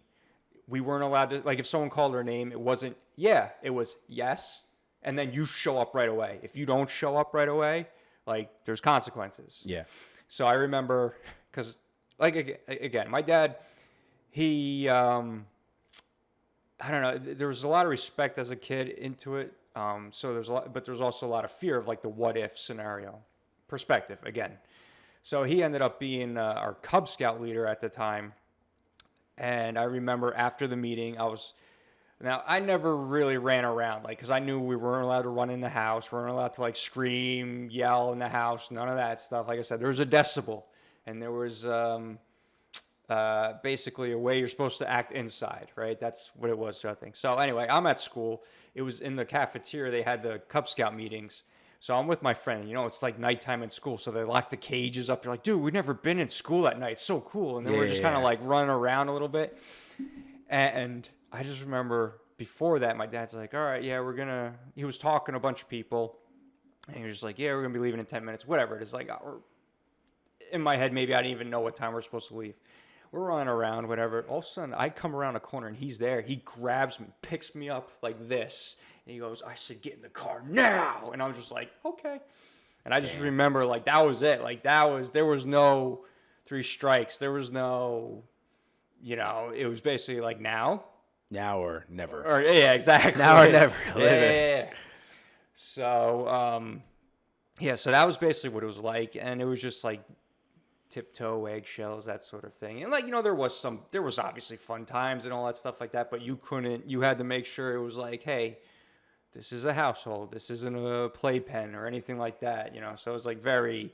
S2: We weren't allowed to, like if someone called our name, it wasn't, it was yes. And then you show up right away. If you don't show up right away, like there's consequences. Yeah. So I remember, cause like, again, my dad, he, I don't know. There was a lot of respect as a kid into it. So but there's also a lot of fear of like the what if scenario perspective again. So he ended up being our Cub Scout leader at the time. And I remember after the meeting, I never really ran around, like, cause I knew we weren't allowed to run in the house. We weren't allowed to like scream, yell in the house, none of that stuff. Like I said, there was a decibel and there was, basically a way you're supposed to act inside, right? That's what it was, I think. So anyway, I'm at school. It was in the cafeteria. They had the Cub Scout meetings. So I'm with my friend. It's like nighttime in school. So they lock the cages up. They're like, dude, we've never been in school at night. It's so cool. And then we're just kind of like running around a little bit. And I just remember before that, my dad's like, all right, yeah, he was talking to a bunch of people. And he was just like, yeah, we're going to be leaving in 10 minutes, whatever it is. Like, in my head, maybe I didn't even know what time we're supposed to leave. We're running around, whatever. All of a sudden, I come around a corner, and he's there. He grabs me, picks me up like this, and he goes, I said, get in the car now. And I was just like, okay. And I just remember, like, that was it. Like, there was no 3 strikes. There was no, it was basically like now.
S1: Now or never.
S2: Or, yeah, exactly.
S1: Now or never.
S2: Yeah. So, so that was basically what it was like. And it was just like, tiptoe, eggshells, that sort of thing. And like, there was obviously fun times and all that stuff like that, but you had to make sure it was like, hey, this is a household. This isn't a playpen or anything like that, So it was like very,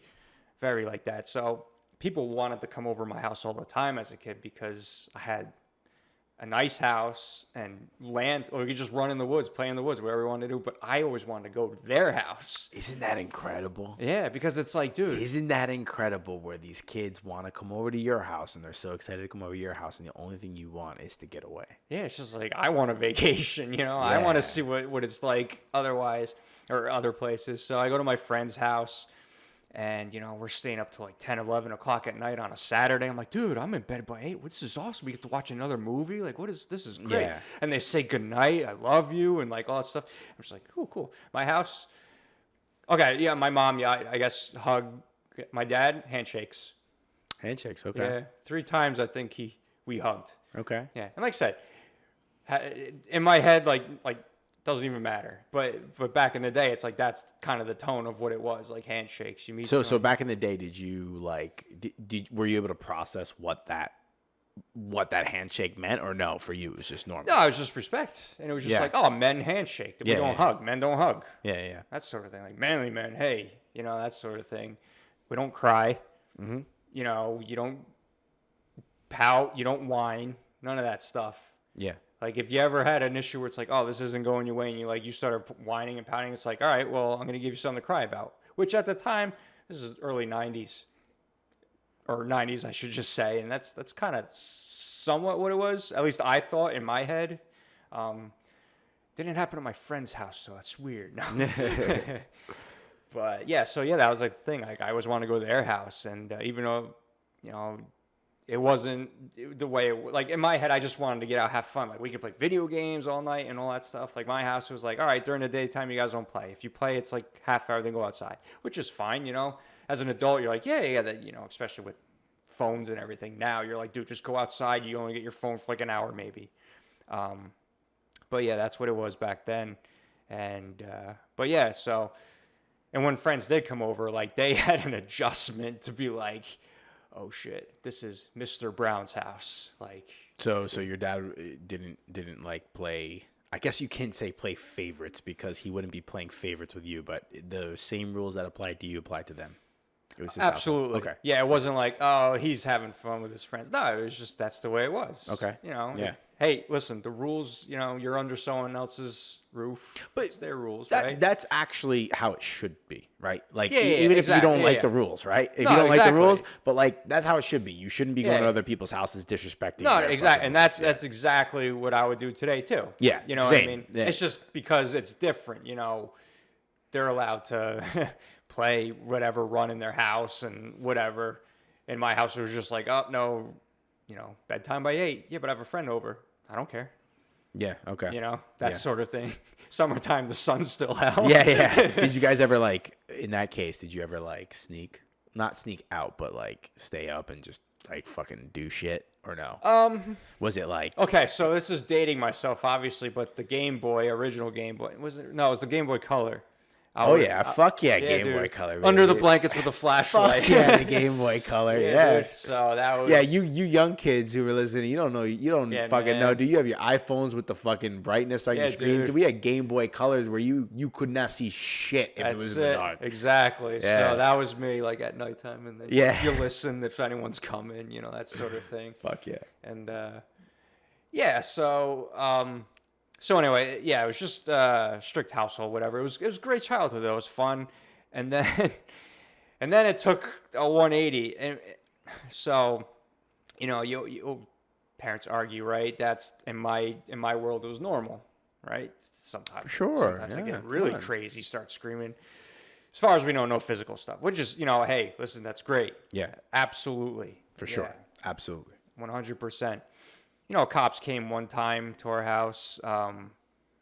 S2: very like that. So people wanted to come over my house all the time as a kid because I had a nice house and land, or you could just run in the woods, play in the woods, whatever you wanted to do. But I always wanted to go to their house.
S1: Isn't that incredible?
S2: Yeah, because it's like, dude.
S1: Isn't that incredible where these kids want to come over to your house and they're so excited to come over to your house and the only thing you want is to get away?
S2: Yeah, it's just like, I want a vacation, Yeah. I want to see what it's like otherwise or other places. So I go to my friend's house And, we're staying up till like 10, 11 o'clock at night on a Saturday. I'm like, dude, I'm in bed by 8. This is awesome. We get to watch another movie. Like, this is great.
S1: Yeah.
S2: And they say goodnight. I love you. And like all that stuff. I'm just like, cool. My house. Okay. Yeah. My mom. Yeah. I guess hug. My dad, handshakes.
S1: Handshakes. Okay.
S2: Yeah. 3 times I think we hugged.
S1: Okay.
S2: Yeah. And like I said, in my head, like, doesn't even matter. But back in the day, it's like that's kind of the tone of what it was, like handshakes. You meet
S1: So back in the day, did you were you able to process what that handshake meant, or no? For you, it was just normal.
S2: No, it was just respect, and it was just like, oh, men handshake. We don't hug. Men don't hug.
S1: Yeah.
S2: That sort of thing. Like manly men, hey, that sort of thing. We don't cry.
S1: Mm-hmm.
S2: You don't pout. You don't whine. None of that stuff.
S1: Yeah.
S2: Like, if you ever had an issue where it's like, oh, this isn't going your way, and you started whining and pouting, it's like, all right, well, I'm going to give you something to cry about. Which at the time, this is early 90s. Or 90s, I should just say. And that's kind of somewhat what it was. At least I thought in my head. Didn't happen at my friend's house, so that's weird. No. But, yeah, that was like the thing. Like, I always wanted to go to their house. And even though, it wasn't the way like in my head, I just wanted to get out, have fun. Like we could play video games all night and all that stuff. Like my house was like, all right, during the daytime, you guys don't play. If you play, it's like half hour, then go outside, which is fine. As an adult, you're like, yeah, that, especially with phones and everything now, you're like, dude, just go outside. You only get your phone for like an hour, maybe. But yeah, that's what it was back then. And, but yeah, and when friends did come over, like they had an adjustment to be like, oh shit, this is Mr. Brown's house. Like,
S1: so your dad didn't like play. I guess you can't say play favorites because he wouldn't be playing favorites with you, but the same rules that applied to you applied to them. It was
S2: absolutely
S1: okay.
S2: Yeah, it wasn't like, oh, he's having fun with his friends. No, it was just that's the way it was.
S1: Okay.
S2: Yeah. Hey, listen, the rules. You're under someone else's roof. But it's their rules, right?
S1: That's actually how it should be, right? Like
S2: even
S1: if you don't like the rules, right? If you don't like the rules, but like that's how it should be. You shouldn't be going to other people's houses disrespecting.
S2: No, exactly, and that's exactly what I would do today too.
S1: Yeah,
S2: you know
S1: same.
S2: what I mean.
S1: Yeah.
S2: It's just because it's different. They're allowed to play whatever, run in their house and whatever. In my house, it was just like, oh no, bedtime by 8. Yeah, but I have a friend over. I don't care.
S1: Yeah. Okay.
S2: That sort of thing. Summertime, the sun's still out.
S1: Yeah. Did you guys ever in that case? Did you ever not sneak out, but like stay up and just like fucking do shit or no? Was it like?
S2: Okay, so this is dating myself, obviously, but the Game Boy, original Game Boy, was it? No, it was the Game Boy Color.
S1: Fuck yeah, Game Boy Color. Baby.
S2: Under the blankets with a flashlight.
S1: Fuck yeah, the Game Boy Color. Yeah.
S2: Dude, so that was.
S1: Yeah, you young kids who were listening, you don't fucking know. Do you have your iPhones with the fucking brightness on your screens?
S2: Dude.
S1: We had Game Boy Colors where you could not see shit if it was in the dark.
S2: Exactly.
S1: Yeah.
S2: So that was me, like at nighttime, and then you listen if anyone's coming, that sort of thing.
S1: Fuck yeah.
S2: And So anyway, yeah, it was just strict household, whatever. It was a great childhood though. It was fun, and then it took a 180, and so you parents argue, right? That's in my world it was normal, right? Sometimes they get really crazy, start screaming. As far as we know, no physical stuff. Which is hey, listen, that's great.
S1: Yeah,
S2: absolutely,
S1: for sure, absolutely,
S2: 100%. Cops came one time to our house.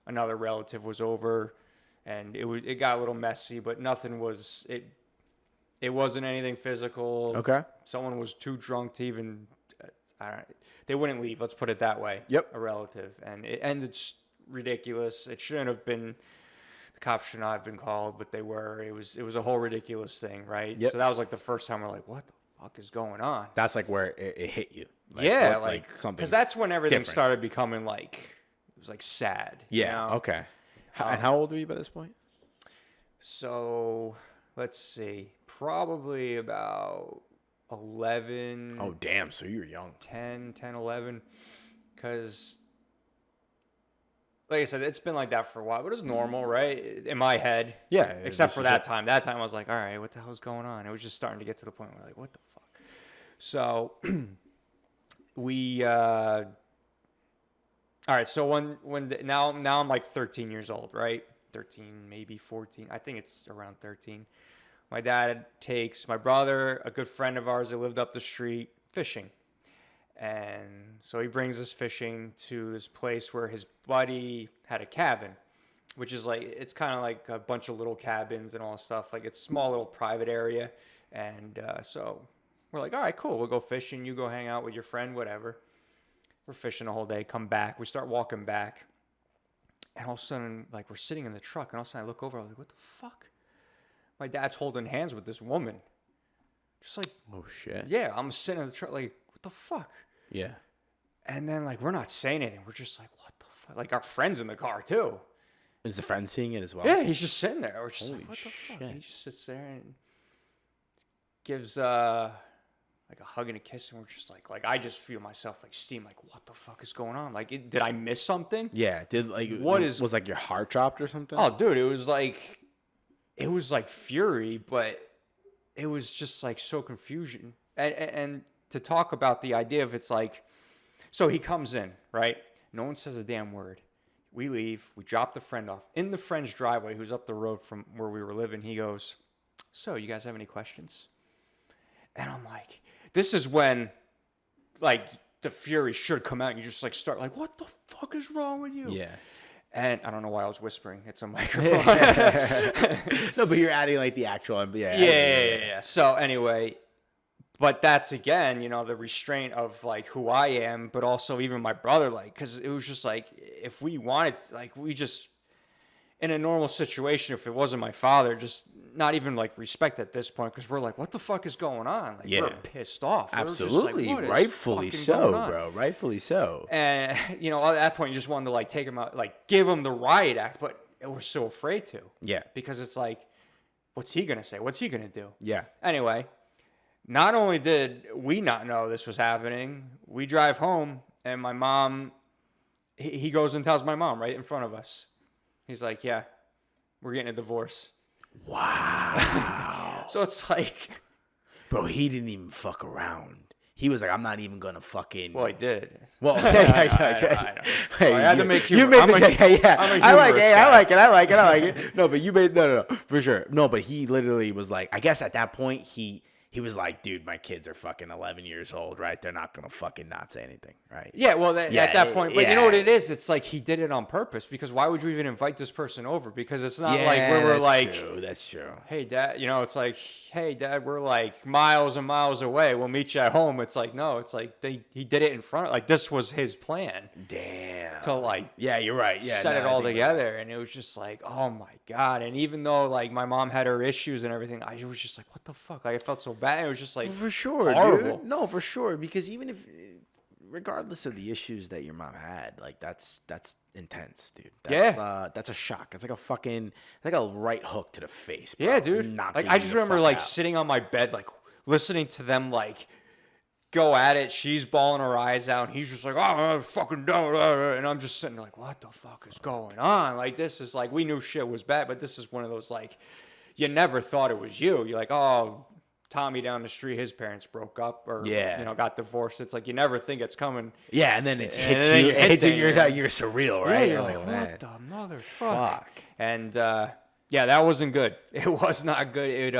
S2: Another relative was over, and it got a little messy, but nothing was it wasn't anything physical.
S1: Okay.
S2: Someone was too drunk to even. They wouldn't leave. Let's put it that way.
S1: Yep.
S2: A relative, and it ended ridiculous. It shouldn't have been. The cops should not have been called, but they were. It was a whole ridiculous thing, right?
S1: Yep.
S2: So that was like the first time we're like, what the fuck is going on?
S1: That's like where it hit you.
S2: Like
S1: something.
S2: Because that's when everything
S1: different.
S2: started becoming like, it was like sad.
S1: Yeah. Okay. And how old were you by this point?
S2: So let's see, probably about 11.
S1: Oh, damn. So you were young.
S2: 10, 11. Because, like I said, it's been like that for a while, but it was normal, right? In my head.
S1: Yeah.
S2: Except for that time. That time I was like, all right, what the hell's going on? It was just starting to get to the point where like, what the fuck? So we, all right. So now I'm like 13 years old, right? 13, maybe 14. I think it's around 13. my dad takes my brother, a good friend of ours that lived up the street, fishing. And so he brings us fishing to this place where his buddy had a cabin, which is like, it's kind of like a bunch of little cabins and all this stuff. Like, it's a small little private area. And so we're like, all right, cool. We'll go fishing. You go hang out with your friend, whatever. We're fishing the whole day, come back. We start walking back. And all of a sudden, like, we're sitting in the truck. And all of a sudden I look over. I was like, what the fuck? My dad's holding hands with this woman. Just like,
S1: oh, shit.
S2: Yeah, I'm sitting in the truck like, what the fuck?
S1: Yeah.
S2: And then, like, we're not saying anything. We're just like, what the fuck? Like, our friend's in the car, too.
S1: Is the friend seeing it as well?
S2: Yeah, he's just sitting there. We're just
S1: Holy
S2: like, what the fuck?
S1: shit.
S2: He just sits there and gives, like, a hug and a kiss. And we're just like, I just feel myself, like, steam. Like, what the fuck is going on? Like, did I miss something?
S1: Yeah. Was like your heart dropped or something?
S2: Oh, dude, it was like fury, but it was just, like, so confusion. And to talk about the idea of it's like, so he comes in, right? No one says a damn word. We leave. We drop the friend off. In the friend's driveway, who's up the road from where we were living, he goes, so you guys have any questions? And I'm like, this is when, like, the fury should come out. And you just, like, start, like, what the fuck is wrong with you?
S1: Yeah.
S2: And I don't know why I was whispering. It's a microphone.
S1: No, but you're adding, like, the actual...
S2: Yeah. So, anyway... But that's, again, you know, the restraint of, like, who I am, but also even my brother, like, because it was just, like, if we wanted, like, we just, in a normal situation, if it wasn't my father, just not even, like, respect at this point, because we're like, what the fuck is going on? Like, we're pissed off.
S1: Absolutely.
S2: We're just like,
S1: rightfully so, bro. Rightfully so.
S2: And, you know, at that point, you just wanted to, like, take him out, like, give him the riot act, but we're so afraid to.
S1: Yeah.
S2: Because it's like, what's he going to say? What's he going to do?
S1: Yeah.
S2: Anyway. Not only did we not know this was happening, we drive home, and my mom, he goes and tells my mom right in front of us. He's like, yeah, we're getting a divorce.
S1: Wow.
S2: So it's like...
S1: Bro, he didn't even fuck around. He was like, I'm not even going to fucking...
S2: Well, he did.
S1: Well,
S2: I know. So I had to make you...
S1: I like it. No, but you made... No, for sure. No, but he literally was like, I guess at that point, he was like, dude, my kids are fucking 11 years old, right? They're not going to fucking not say anything, right?
S2: Yeah, well, at that point, but you know what it is? It's like he did it on purpose, because why would you even invite this person over? Because it's not like we were like,
S1: that's true.
S2: Hey, Dad, you know, it's like, hey, Dad, we're like miles and miles away. We'll meet you at home. It's like, no, it's like he did it in front of, like, this was his plan.
S1: Damn.
S2: To, like,
S1: yeah, you're right. Yeah,
S2: set it all together. And it was just like, oh my God. And even though, like, my mom had her issues and everything, I was just like, what the fuck? Like, I felt so bad. It was just like,
S1: for sure,
S2: horrible.
S1: Dude. No, for sure. Because even if, regardless of the issues that your mom had, like, that's intense, dude. That's a shock. It's like a fucking, like a right hook to the face, bro.
S2: Yeah, dude. Like, I just remember, like, sitting on my bed, like, listening to them, like, go at it. She's bawling her eyes out, and he's just like, oh, fucking don't. And I'm just sitting there like, what the fuck is going on? Like, this is like, we knew shit was bad, but this is one of those, like, you never thought it was you. You're like, oh, Tommy down the street, his parents broke up or, you know, got divorced. It's like, you never think it's coming.
S1: Yeah, and then it hits you. It hits you. You're surreal, right?
S2: Yeah, you're like, what the motherfucker? Fuck. And, yeah, that wasn't good. It was not good.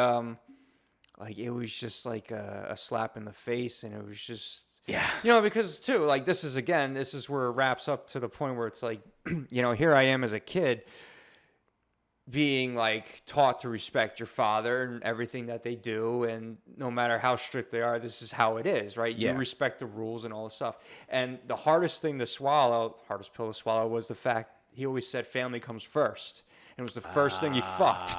S2: It was just like a slap in the face, and it was just, you know, because too, like, this is where it wraps up to the point where it's like, you know, here I am as a kid being, like, taught to respect your father and everything that they do, and no matter how strict they are, this is how it is, right? You respect the rules and all this stuff. And the hardest pill to swallow was the fact he always said family comes first. And it was the first thing he fucked.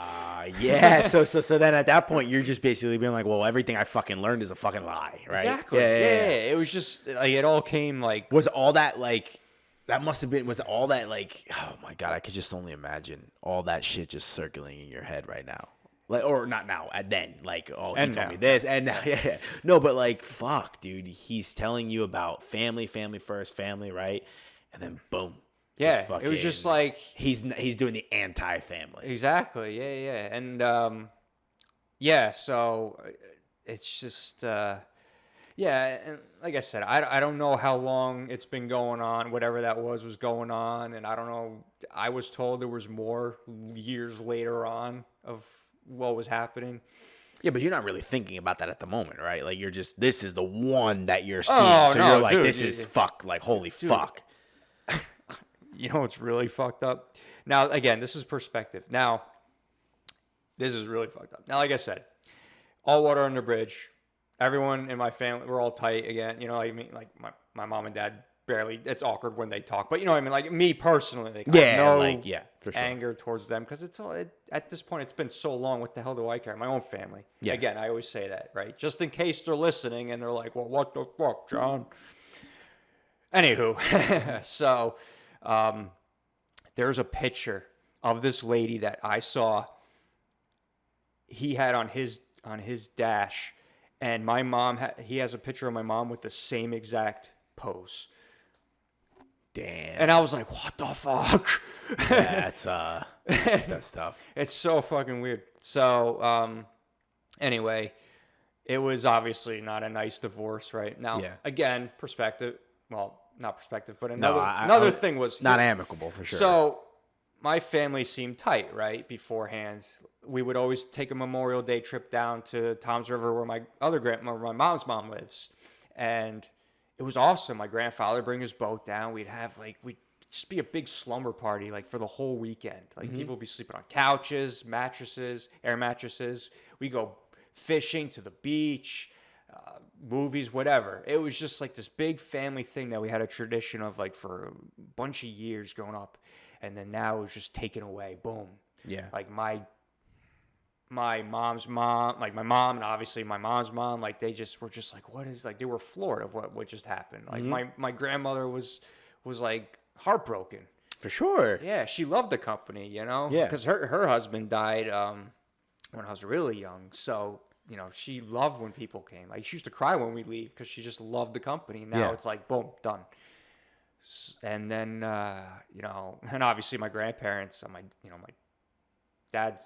S1: Yeah. So then at that point, you're just basically being like, well, everything I fucking learned is a fucking lie, right?
S2: Exactly. Yeah. It was just, like, it all came, like...
S1: Was all that, like... That must have been... Was all that, like... Oh, my God. I could just only imagine all that shit just circling in your head right now. Like, or not now. Then. Like, oh, he told me this. And now, yeah. No, but, like, fuck, dude. He's telling you about family first, family, right? And then, boom.
S2: Yeah, it was just like...
S1: He's doing the anti-family.
S2: Exactly, yeah. And, so it's just... and like I said, I don't know how long it's been going on. Whatever that was going on. And I don't know. I was told there was more years later on of what was happening.
S1: Yeah, but you're not really thinking about that at the moment, right? Like you're just, this is the one that you're seeing.
S2: Oh,
S1: So
S2: no,
S1: you're like,
S2: dude,
S1: this is fuck, like holy fuck.
S2: You know what's really fucked up? Now, again, this is perspective. Now, this is really fucked up. Now, like I said, all water under the bridge. Everyone in my family, we're all tight again. You know, I mean, like my mom and dad barely. It's awkward when they talk, but you know what I mean. Like me personally, like, I have no
S1: for sure.
S2: anger towards them because it's all at this point. It's been so long. What the hell do I care? My own family. Yeah. Again, I always say that, right? Just in case they're listening and they're like, "Well, what the fuck, John?" Anywho, so there's a picture of this lady that I saw. He had on his dash, and my mom he has a picture of my mom with the same exact pose.
S1: Damn.
S2: And I was like, what the fuck?
S1: Yeah, that's tough.
S2: It's so fucking weird. So anyway, it was obviously not a nice divorce, right? Now, again, perspective. Well, not perspective, but another thing was
S1: not amicable for sure.
S2: So my family seemed tight, right? Beforehand, we would always take a Memorial Day trip down to Tom's River, where my mom's mom lives, and it was awesome. My grandfather would bring his boat down. We'd just be a big slumber party, like for the whole weekend. Like people would be sleeping on couches, mattresses, air mattresses. We go fishing, to the beach, movies, whatever. It was just like this big family thing that we had a tradition of, like for a bunch of years growing up. And then now it was just taken away. Boom. Yeah. Like my mom's mom, like my mom, and obviously my mom's mom, like they just were just like, what is, like they were floored of what just happened. Like my grandmother was like heartbroken.
S1: For sure.
S2: Yeah, she loved the company, you know?
S1: Yeah.
S2: Because her husband died when I was really young. So, you know, she loved when people came. Like she used to cry when we leave because she just loved the company. Now it's like, boom, done. And then, you know, and obviously my grandparents, my dad's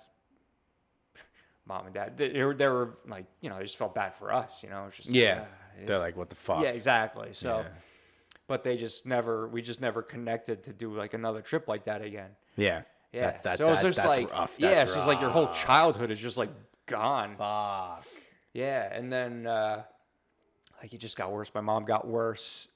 S2: mom and dad, they were like, you know, they just felt bad for us, you know. It's just
S1: they're like, what the fuck?
S2: Yeah, exactly. So, but we just never connected to do like another trip like that again.
S1: Yeah.
S2: Yeah.
S1: That's
S2: like,
S1: rough.
S2: It's just like your whole childhood is just like gone.
S1: Fuck.
S2: Yeah. And then, like it just got worse. My mom got worse.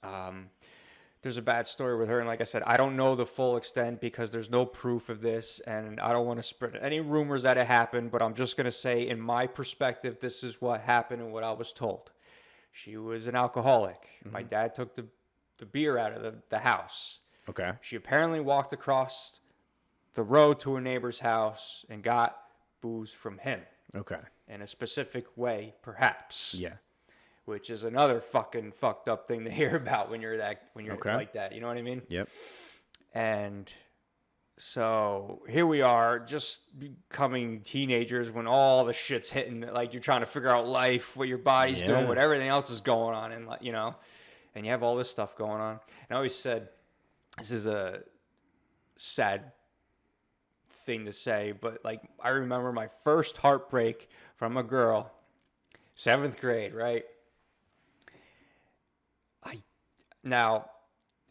S2: There's a bad story with her, and like I said, I don't know the full extent because there's no proof of this, and I don't want to spread any rumors that it happened, but I'm just going to say, in my perspective, this is what happened and what I was told. She was an alcoholic. My dad took the beer out of the house.
S1: Okay.
S2: She apparently walked across the road to a neighbor's house and got booze from him.
S1: Okay.
S2: In a specific way, perhaps.
S1: Yeah.
S2: Which is another fucking fucked up thing to hear about when you're
S1: okay.
S2: like that. You know what I mean?
S1: Yep.
S2: And so here we are, just becoming teenagers when all the shit's hitting. Like you're trying to figure out life, what your body's doing, what everything else is going on, and you know, and you have all this stuff going on. And I always said, this is a sad thing to say, but like I remember my first heartbreak from a girl, 7th grade, right? Now,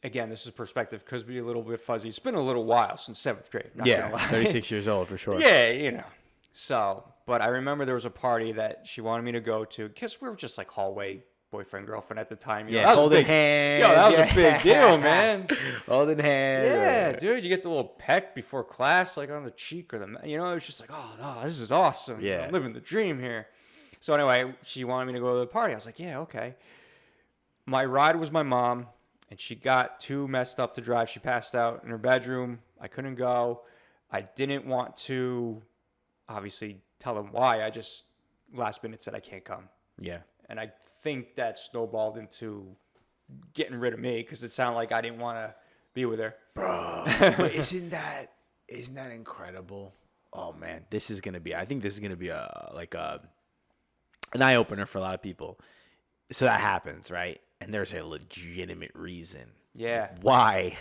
S2: again, this is perspective because be a little bit fuzzy. It's been a little while since 7th grade.
S1: 36 years old for sure.
S2: Yeah, you know. So, but I remember there was a party that she wanted me to go to because we were just like hallway boyfriend, girlfriend at the time.
S1: You know, holding hands.
S2: Yo, that was a big deal, man.
S1: Holding hands.
S2: Yeah, dude, you get the little peck before class, like on the cheek or the, you know, it was just like, oh, no, this is awesome.
S1: Yeah.
S2: I'm living the dream here. So anyway, she wanted me to go to the party. I was like, yeah, okay. My ride was my mom, and she got too messed up to drive. She passed out in her bedroom. I couldn't go. I didn't want to, obviously, tell them why. I just, last minute, said I can't come.
S1: Yeah.
S2: And I think that snowballed into getting rid of me because it sounded like I didn't want to be with her.
S1: Bro, but isn't that incredible? Oh, man, I think this is going to be an eye-opener for a lot of people. So that happens, right? And there's a legitimate reason why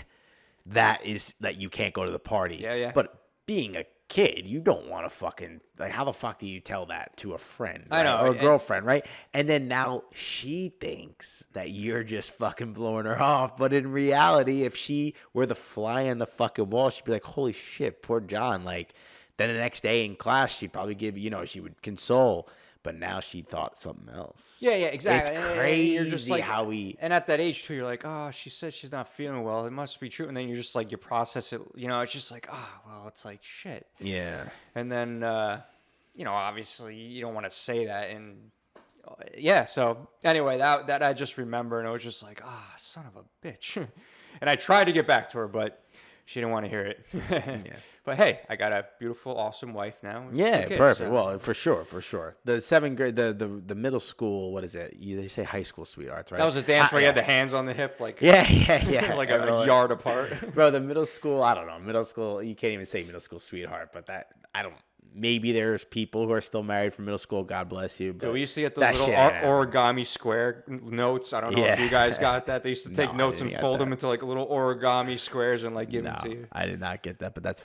S1: that you can't go to the party.
S2: Yeah.
S1: But being a kid, you don't want to fucking, like, how the fuck do you tell that to a friend, right?
S2: I know,
S1: or a girlfriend, right? And then now she thinks that you're just fucking blowing her off. But in reality, if she were the fly on the fucking wall, she'd be like, holy shit, poor John. Like, Then the next day in class, she'd probably give, she would console. But now she thought something else.
S2: Yeah, exactly.
S1: It's crazy
S2: you're just like,
S1: how we...
S2: And at that age, too, you're like, oh, she said she's not feeling well. It must be true. And then you're just like, you process it. It's just like, oh, well, it's like, shit.
S1: Yeah.
S2: And then, obviously, you don't want to say that. And, yeah, so anyway, that I just remember. And it was just like, son of a bitch. And I tried to get back to her, but she didn't want to hear it. Yeah. But hey, I got a beautiful, awesome wife now.
S1: Yeah, perfect. So. Well, for sure. The 7th grade, the middle school, what is it? They say high school sweethearts, right?
S2: That was a dance where you had the hands on the hip, like
S1: yeah,
S2: like a yard apart.
S1: Bro, the middle school, I don't know. Middle school, you can't even say middle school sweetheart, but I don't. Maybe there's people who are still married from middle school. God bless you. But
S2: we used to get those little origami square notes. I don't know if you guys got that. They used to take notes and fold them into like little origami squares and like give them to you.
S1: I did not get that, but that's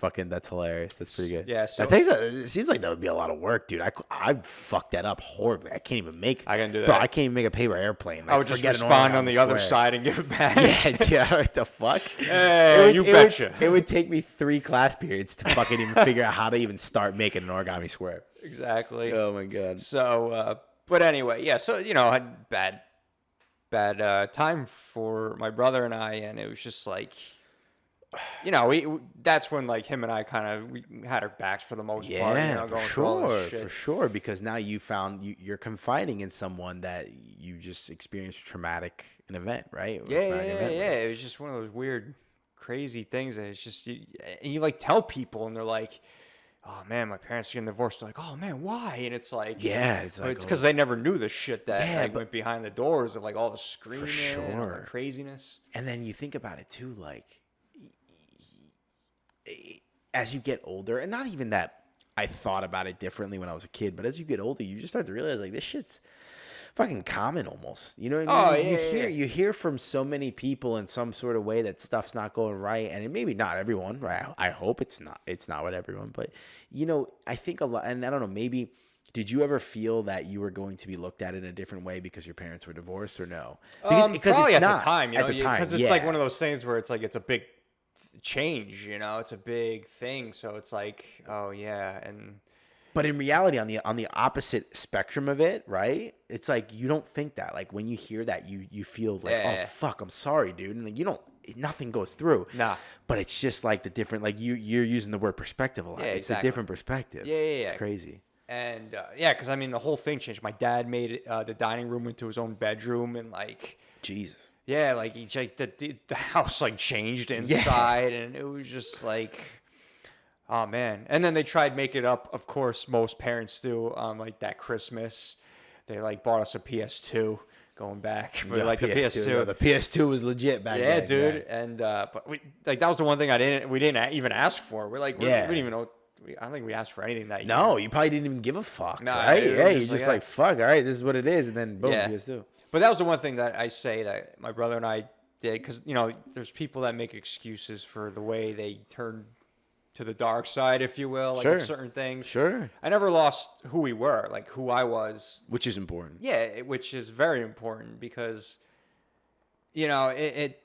S1: hilarious. That's pretty good.
S2: Yeah. So
S1: it seems like that would be a lot of work, dude. I fucked that up horribly. I can't even make.
S2: I can do that.
S1: Bro, I can't even make a paper airplane. Like,
S2: I would just respond on the other side and give it back.
S1: Yeah. What the fuck?
S2: Hey, you betcha.
S1: It would take me 3 class periods to fucking even figure out how to even start making an origami square.
S2: Exactly.
S1: Oh my god.
S2: So, but anyway, yeah. So I had bad time for my brother and I, and it was just like, that's when like him and I we had our backs for the most part.
S1: Yeah, for sure. Because now you found you're confiding in someone that you just experienced an event, right?
S2: Yeah. It was just one of those weird, crazy things that it's just and you like tell people, and they're like, oh man, my parents are getting divorced. They're like, oh man, why? And it's like,
S1: it's
S2: because they never knew the shit that went behind the doors of like all the screaming and all the craziness.
S1: And then you think about it too, like as you get older, and not even that I thought about it differently when I was a kid, but as you get older, you just start to realize like this shit's fucking common almost. You know what I mean? You hear from so many people in some sort of way that stuff's not going right, and it maybe not everyone, right? I hope it's not with everyone, but I think a lot, and I don't know, maybe did you ever feel that you were going to be looked at in a different way because your parents were divorced, or no?
S2: Because probably at the time, because it's like one of those things where it's like it's a big change, it's a big thing, so it's like, oh yeah. And
S1: but in reality, on the opposite spectrum of it, right? It's like you don't think that. Like when you hear that, you feel like, oh fuck, I'm sorry, dude, and like nothing goes through.
S2: Nah.
S1: But it's just like the different, like you're using the word perspective a lot. It's a different perspective.
S2: Yeah.
S1: It's crazy.
S2: And because I mean the whole thing changed. My dad made the dining room into his own bedroom, and like
S1: Jesus.
S2: Yeah, like the house like changed inside, and it was just like, oh man. And then they tried make it up. Of course, most parents do on like that Christmas. They like bought us a PS2 going back, but like
S1: PS2,
S2: the PS2.
S1: The PS2 was legit back then.
S2: Yeah, dude. Yeah. And but we like that was the one thing we didn't even ask for. We're like, we didn't even know. I don't think we asked for anything that year.
S1: No, you probably didn't even give a fuck, right? Yeah, you're just like, fuck, all right, this is what it is, and then boom, PS2.
S2: But that was the one thing that I say that my brother and I did, because, there's people that make excuses for the way they turn to the dark side, if you will, like with certain things.
S1: Sure.
S2: I never lost who we were, like who I was.
S1: Which is important.
S2: Yeah, which is very important because, it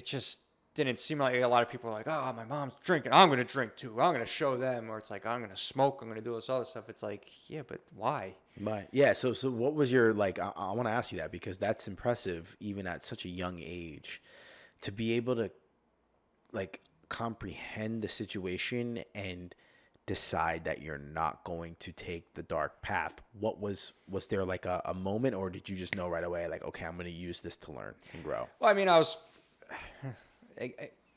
S2: just didn't seem like a lot of people were like, oh, my mom's drinking, I'm going to drink too. I'm going to show them. Or it's like, I'm going to smoke. I'm going to do this other stuff. It's like, yeah, but why?
S1: Right. Yeah. So what was your, like, I want to ask you that because that's impressive even at such a young age to be able to, like, comprehend the situation and decide that you're not going to take the dark path. What was there like a moment, or did you just know right away, like, okay, I'm going to use this to learn and grow?
S2: Well, I mean,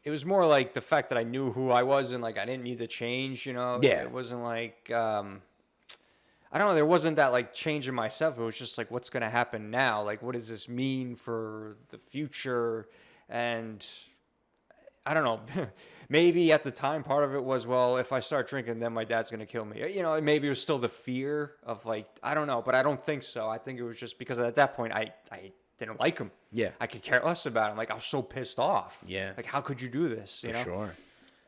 S2: it was more like the fact that I knew who I was and like I didn't need to change, Yeah. It wasn't like I don't know, there wasn't that like change in myself. It was just like, what's gonna happen now? Like, what does this mean for the future? And I don't know. Maybe at the time part of it was, well, if I start drinking, then my dad's gonna kill me. Maybe it was still the fear of like, I don't know, but I don't think so. I think it was just because at that point I didn't like him.
S1: Yeah.
S2: I could care less about him. Like, I was so pissed off.
S1: Yeah.
S2: Like, how could you do this?
S1: For sure.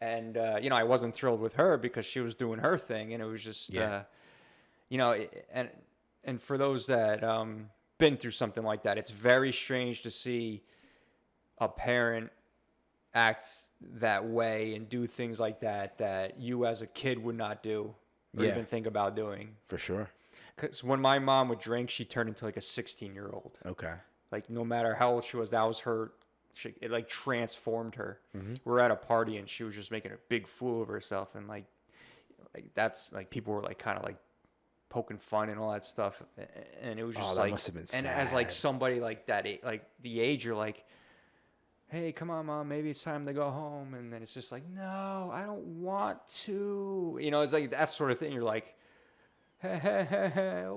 S2: And, I wasn't thrilled with her because she was doing her thing. And it was just, and for those that been through something like that, it's very strange to see a parent act that way and do things like that you as a kid would not do or even think about doing.
S1: For sure.
S2: Because when my mom would drink, she turned into like a 16-year-old.
S1: Okay.
S2: Like no matter how old she was, that was her. It like transformed her.
S1: Mm-hmm.
S2: We were at a party and she was just making a big fool of herself, and like that's like people were like kind of like poking fun and all that stuff, and it was just
S1: that must have been sad.
S2: And as like somebody like that, like the age, you're like, hey, come on, Mom, maybe it's time to go home, and then it's just like, no, I don't want to. It's like that sort of thing. You're like, okay.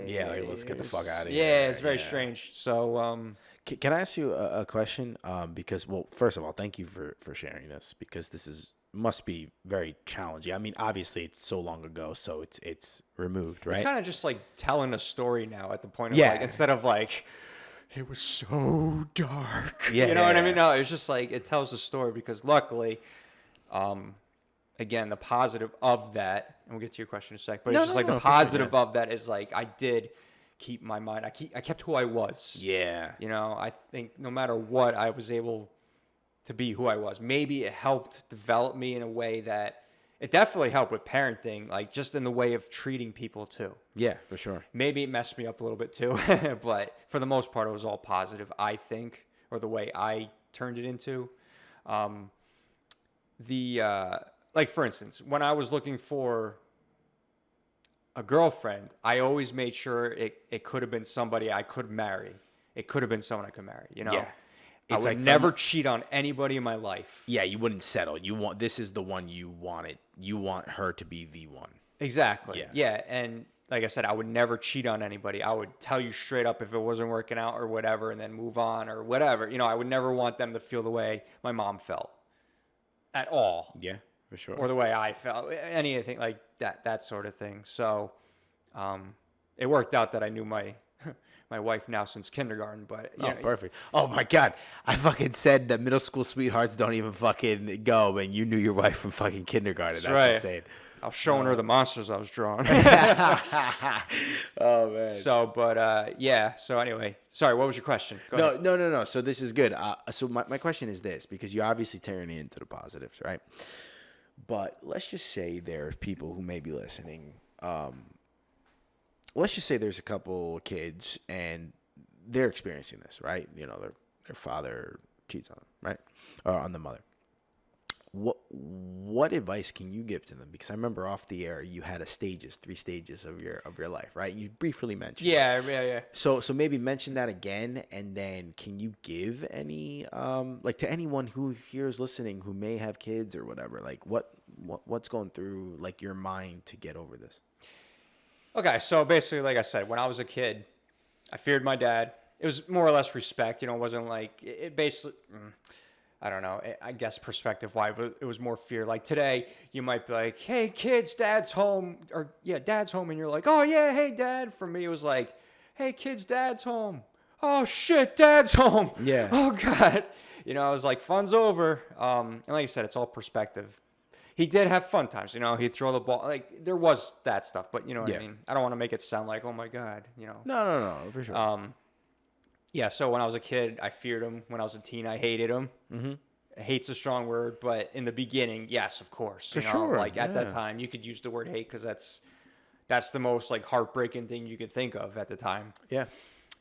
S1: Yeah, like, let's get the fuck out of here.
S2: Yeah, it's very strange. So,
S1: can I ask you a question? Because, well, first of all, thank you for sharing this, because this must be very challenging. I mean, obviously, it's so long ago, so it's removed, right?
S2: It's kind of just like telling a story now at the point of like, instead of like, it was so dark.
S1: Yeah,
S2: you know what I mean? No, it's just like it tells a story because luckily, again, the positive of that, and we'll get to your question in a sec, but it's just like the positive of that is like I did keep my mind. I kept who I was.
S1: Yeah.
S2: I think no matter what, I was able to be who I was. Maybe it helped develop me in a way that it definitely helped with parenting, like just in the way of treating people too.
S1: Yeah, for sure.
S2: Maybe it messed me up a little bit too, but for the most part, it was all positive, I think, or the way I turned it into. Like for instance, when I was looking for a girlfriend, I always made sure it could have been somebody I could marry. It could have been someone I could marry,
S1: Yeah.
S2: I would never cheat on anybody in my life.
S1: Yeah, you wouldn't settle. This is the one you wanted. You want her to be the one.
S2: Exactly. Yeah. And like I said, I would never cheat on anybody. I would tell you straight up if it wasn't working out or whatever, and then move on or whatever. I would never want them to feel the way my mom felt at all.
S1: Yeah, for sure.
S2: Or the way I felt, anything like that sort of thing. So it worked out that I knew my wife now since kindergarten, but
S1: perfect. Oh my God. I fucking said that middle school sweethearts don't even fucking go, and you knew your wife from fucking kindergarten. That's
S2: right.
S1: insane.
S2: I was showing her the monsters I was drawing.
S1: Oh man.
S2: So, but yeah. So anyway, sorry. What was your question? Go ahead.
S1: No. So this is good. So my question is this, because you obviously turn it into the positives, right? But let's just say there are people who may be listening. Let's just say there's a couple kids and they're experiencing this, right? Their father cheats on them, right? Or on the mother. What advice can you give to them? Because I remember off the air you had 3 stages of your life, right? You briefly mentioned.
S2: Yeah.
S1: So maybe mention that again, and then can you give any like to anyone who here is listening who may have kids or whatever, like what's going through like your mind to get over this?
S2: Okay, so basically, like I said, when I was a kid, I feared my dad. It was more or less respect. It wasn't like it basically. I don't know. I guess perspective-wise, it was more fear. Like today, you might be like, "Hey, kids, Dad's home," or "Yeah, Dad's home," and you're like, "Oh yeah, hey, Dad." For me, it was like, "Hey, kids, Dad's home." Oh shit, Dad's home.
S1: Yeah.
S2: Oh God. I was like, "Fun's over." And like I said, it's all perspective. He did have fun times, he'd throw the ball. Like, there was that stuff, but you know what I mean? I don't want to make it sound like, oh my God,
S1: No, for sure.
S2: Yeah, so when I was a kid, I feared him. When I was a teen, I hated him.
S1: Mm-hmm.
S2: Hate's a strong word, but in the beginning, yes, of course.
S1: For sure.
S2: Like, at that time, you could use the word hate because that's the most, like, heartbreaking thing you could think of at the time.
S1: Yeah.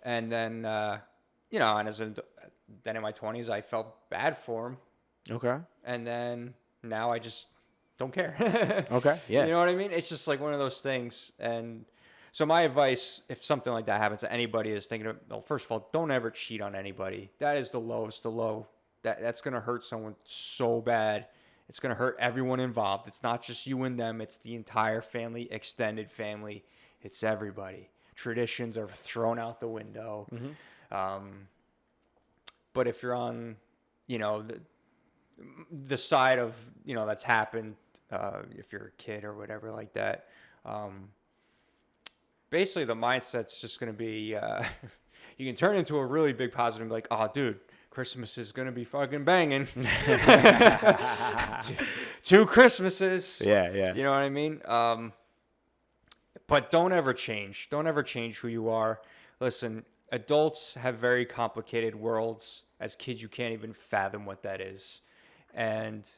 S2: And then, and then in my 20s, I felt bad for him.
S1: Okay.
S2: And then now I just don't care.
S1: Okay. Yeah.
S2: You know what I mean? It's just like one of those things. And so my advice, if something like that happens to anybody is thinking of, well, first of all, don't ever cheat on anybody. That is the lowest, the low. That's going to hurt someone so bad. It's going to hurt everyone involved. It's not just you and them. It's the entire family, extended family. It's everybody. Traditions are thrown out the window. Mm-hmm. But if you're on, the side of, that's happened, if you're a kid or whatever like that, basically the mindset's just going to be, you can turn into a really big positive and be like, oh, dude, Christmas is going to be fucking banging. Two Christmases.
S1: Yeah.
S2: You know what I mean? But don't ever change. Don't ever change who you are. Listen, adults have very complicated worlds. As kids, you can't even fathom what that is. And,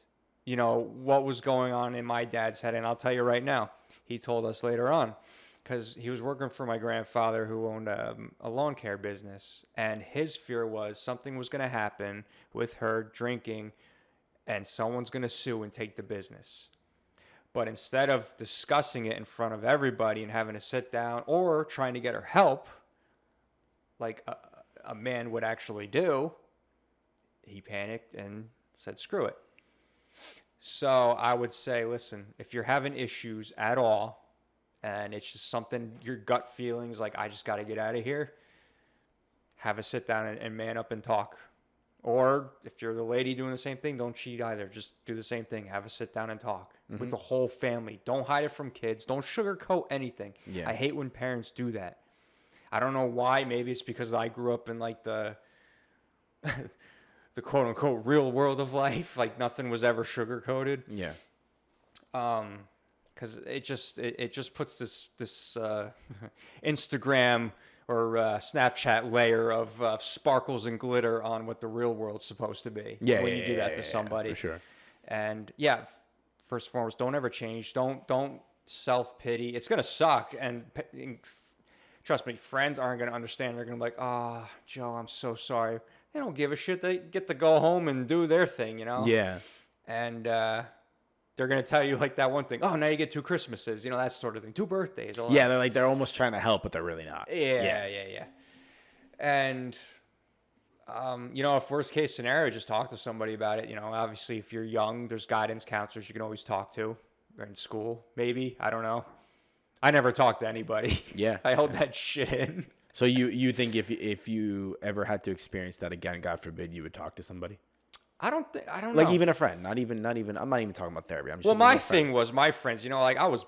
S2: you know, what was going on in my dad's head. And I'll tell you right now, he told us later on, because he was working for my grandfather who owned a lawn care business. And his fear was something was going to happen with her drinking and someone's going to sue and take the business. But instead of discussing it in front of everybody and having to sit down or trying to get her help, like a man would actually do, he panicked and said, screw it. So I would say, listen, if you're having issues at all and it's just something, your gut feelings like, I just got to get out of here, have a sit down and man up and talk. Or if you're the lady doing the same thing, don't cheat either. Just do the same thing. Have a sit down and talk with the whole family. Don't hide it from kids. Don't sugarcoat anything.
S1: Yeah.
S2: I hate when parents do that. I don't know why. Maybe it's because I grew up in like the the quote unquote real world of life. Like nothing was ever sugarcoated.
S1: Yeah.
S2: Because it just puts this Instagram or Snapchat layer of sparkles and glitter on what the real world's supposed to be.
S1: Yeah,
S2: when you do that to somebody.
S1: for sure.
S2: And yeah, first and foremost, don't ever change. Don't self-pity. It's gonna suck. And trust me, friends aren't gonna understand. They're gonna be like, "Ah, oh, Joe, I'm so sorry." They don't give a shit. They get to go home and do their thing, you know.
S1: Yeah.
S2: And they're gonna tell you like that one thing. Oh, now you get 2 Christmases, you know, that sort of thing. 2 birthdays. All
S1: Yeah,
S2: that.
S1: they're almost trying to help, but they're really not.
S2: Yeah. And you know, if worst case scenario, just talk to somebody about it. You know, obviously, if you're young, there's guidance counselors you can always talk to. Or in school, maybe. I don't know. I never talked to anybody.
S1: Yeah.
S2: I held that shit in.
S1: So you think if you ever had to experience that again, God forbid, you would talk to somebody?
S2: I don't know.
S1: Like even a friend, not even. I'm not even talking about therapy. I'm just
S2: well, my thing was my friends. You know, like I was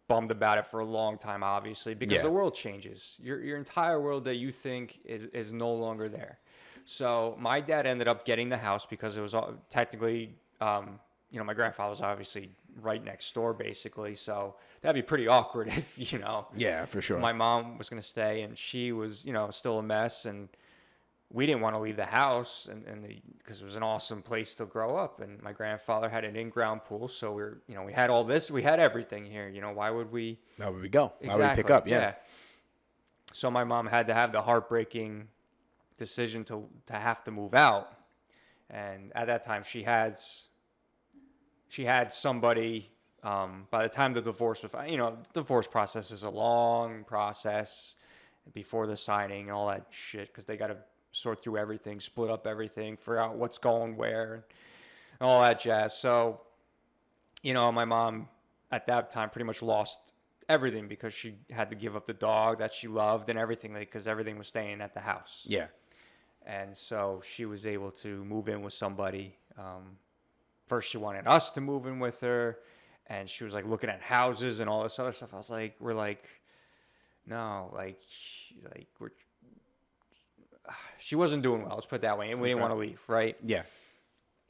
S2: bummed about it for a long time, obviously, because the world changes. Your entire world that you think is no longer there. So my dad ended up getting the house because it was technically, you know, my grandfather was obviously right next door, basically. So that'd be pretty awkward if, you know.
S1: Yeah, for sure.
S2: My mom was going to stay, and she was, you know, still a mess, and we didn't want to leave the house, and because it was an awesome place to grow up, and my grandfather had an in-ground pool, so we had all this, we had everything here. You know, why would we?
S1: Why would we go?
S2: Exactly.
S1: Why would we pick up? Yeah.
S2: So my mom had to have the heartbreaking decision to have to move out, and at that time she had somebody. By the time the divorce was, you know, the divorce process is a long process before the signing and all that shit, because they got to sort through everything, split up everything, figure out what's going where, and all that jazz. So, you know, my mom at that time pretty much lost everything because she had to give up the dog that she loved and everything, because everything was staying at the house.
S1: Yeah.
S2: And so she was able to move in with somebody. First, she wanted us to move in with her, and she was like looking at houses and all this other stuff. I was like, no, she wasn't doing well. Let's put it that way. And we didn't want to leave, right?
S1: Yeah.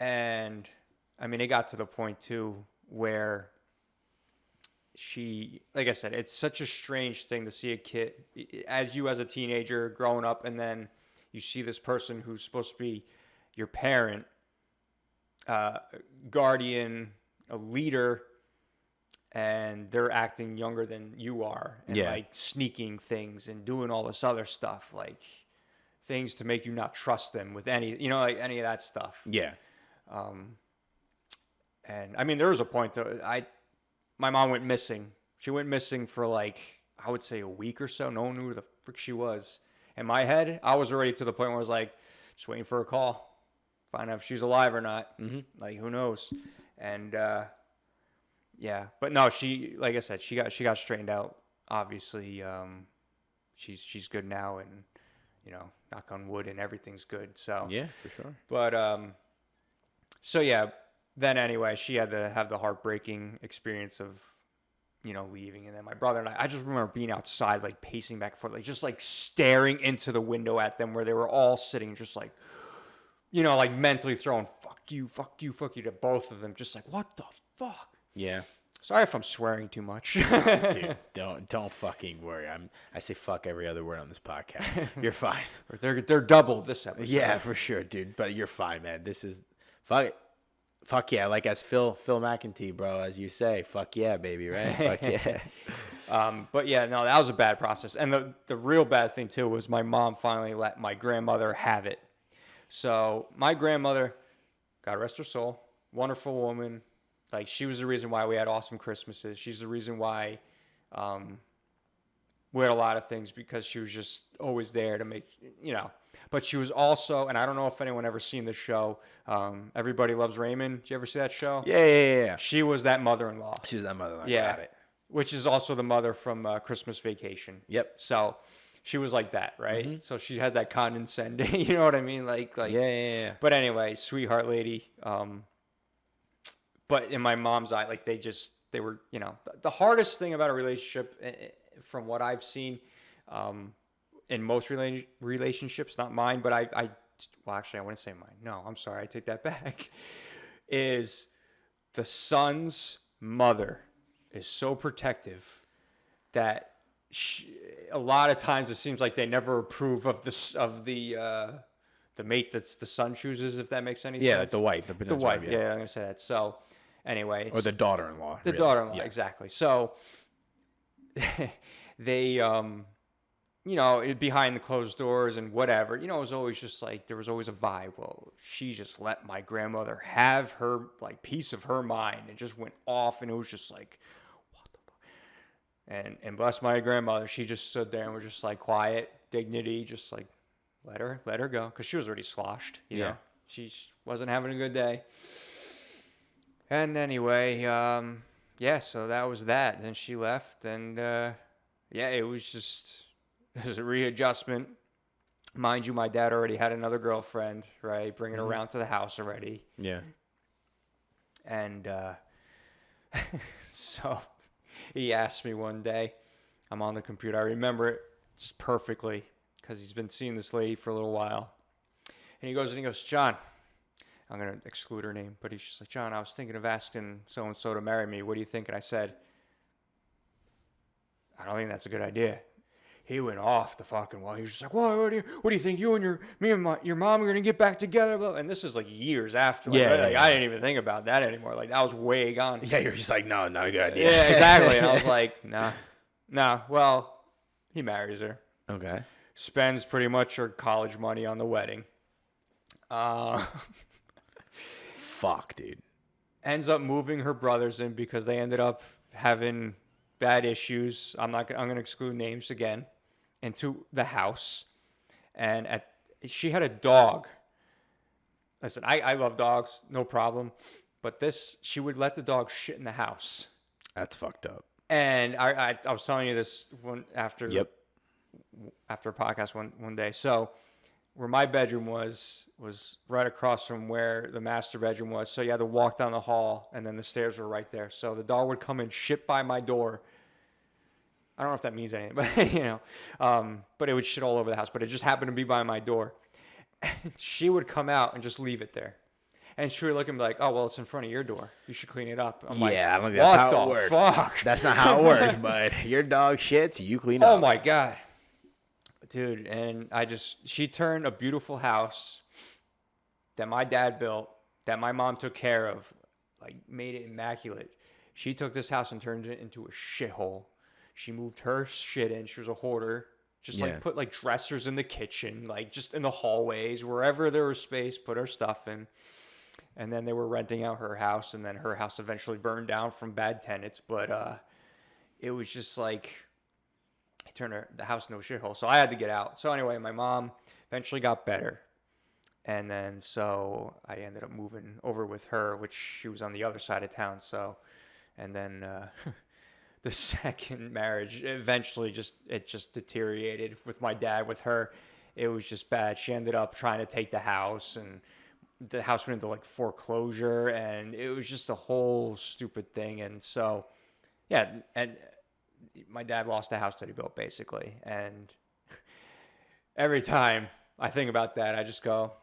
S2: And I mean, it got to the point too where she, like I said, it's such a strange thing to see a kid as a teenager growing up, and then you see this person who's supposed to be your parent, guardian, a leader, and they're acting younger than you are, and like sneaking things and doing all this other stuff, like things to make you not trust them with any, you know, like any of that stuff.
S1: Yeah.
S2: And I mean, there was a point that my mom went missing. She went missing for like, I would say a week or so. No one knew where the frick she was. In my head, I was already to the point where I was like, just waiting for a call, find out if she's alive or not. Mm-hmm. Like, who knows? And yeah, but no, she, like I said, she got straightened out. Obviously, she's good now, and you know, knock on wood, and everything's good. So
S1: yeah, for sure.
S2: But so yeah, then anyway, she had to have the heartbreaking experience of, you know, leaving, and then my brother and I just remember being outside, like pacing back and forth, like just like staring into the window at them, where they were all sitting, just like, you know, like mentally throwing fuck you to both of them, just like, what the fuck.
S1: Yeah.
S2: Sorry if I'm swearing too much.
S1: Dude, don't fucking worry. I say fuck every other word on this podcast. You're fine.
S2: They're double this episode.
S1: Yeah, for sure, dude. But you're fine, man. This is fuck it. Fuck yeah, like as Phil McEntee, bro, as you say, fuck yeah, baby, right? Fuck yeah.
S2: But yeah, no, that was a bad process. And the real bad thing too was my mom finally let my grandmother have it. So my grandmother, God rest her soul, wonderful woman. Like she was the reason why we had awesome Christmases. She's the reason why we had a lot of things, because she was just always there to make, But she was also, and I don't know if anyone ever seen the show, Everybody Loves Raymond. Did you ever see that show?
S1: Yeah.
S2: She was that mother-in-law.
S1: She was that mother-in-law.
S2: Yeah.
S1: Got it.
S2: Which is also the mother from Christmas Vacation.
S1: Yep.
S2: So she was like that, right?
S1: Mm-hmm.
S2: So she had that condescending, you know what I mean? Like.
S1: Yeah.
S2: But anyway, sweetheart lady. But in my mom's eye, like they were, the hardest thing about a relationship, from what I've seen, in most relationships, not mine, but well, actually, I wouldn't say mine. No, I'm sorry. I take that back. Is the son's mother is so protective that a lot of times it seems like they never approve of the mate that the son chooses, if that makes any sense.
S1: Yeah, like the wife.
S2: The wife. Yeah, I'm gonna say that. So anyway,
S1: or the daughter-in-law.
S2: The daughter-in-law, yeah. Exactly. So they behind the closed doors and whatever, it was always just like, there was always a vibe. Well, she just let my grandmother have her like piece of her mind and just went off, and it was just like, what the fuck? And bless my grandmother, she just stood there and was just like quiet, dignity, just like let her go, because she was already sloshed, you know. She wasn't having a good day. And anyway, so that was that. Then she left, and it was a readjustment. Mind you, my dad already had another girlfriend, right? Bringing her around to the house already.
S1: Yeah.
S2: And so he asked me one day, I'm on the computer, I remember it just perfectly, because he's been seeing this lady for a little while. And he goes, John, I'm going to exclude her name, but he's just like, John, I was thinking of asking so-and-so to marry me. What do you think? And I said, I don't think that's a good idea. He went off the fucking wall. He was just like, "What do you think? You and your mom are gonna get back together?" And this is like years after. Like, I didn't even think about that anymore. Like that was way gone.
S1: Yeah, you're just like, no, not a good idea.
S2: Yeah, exactly. And I was like, nah. Well, he marries her.
S1: Okay.
S2: Spends pretty much her college money on the wedding.
S1: Fuck, dude.
S2: Ends up moving her brothers in because they ended up having bad issues. I'm gonna exclude names again. Into the house, and she had a dog. Listen, I love dogs, no problem, but she would let the dog shit in the house.
S1: That's fucked up.
S2: And I was telling you this after a podcast one day. So where my bedroom was right across from where the master bedroom was. So you had to walk down the hall, and then the stairs were right there. So the dog would come and shit by my door. I don't know if that means anything, but but it would shit all over the house. But it just happened to be by my door. And she would come out and just leave it there. And she would look and be like, "Oh, well, it's in front of your door. You should clean it up." I'm like,
S1: I don't think that's how it works.
S2: Fuck?
S1: That's not how it works, bud. Your dog shits, you clean up.
S2: Oh my God. Dude, and she turned a beautiful house that my dad built, that my mom took care of, like made it immaculate. She took this house and turned it into a shithole. She moved her shit in. She was a hoarder. Just like put like dressers in the kitchen, like just in the hallways, wherever there was space, put her stuff in. And then they were renting out her house, and then her house eventually burned down from bad tenants. But it was just like, it turned the house into a shithole. So I had to get out. So anyway, my mom eventually got better. And then so I ended up moving over with her, which she was on the other side of town. So, and then the second marriage eventually just deteriorated with my dad. With her, it was just bad. She ended up trying to take the house, and the house went into like foreclosure, and it was just a whole stupid thing. And so and my dad lost the house that he built, basically. And every time I think about that, I just go,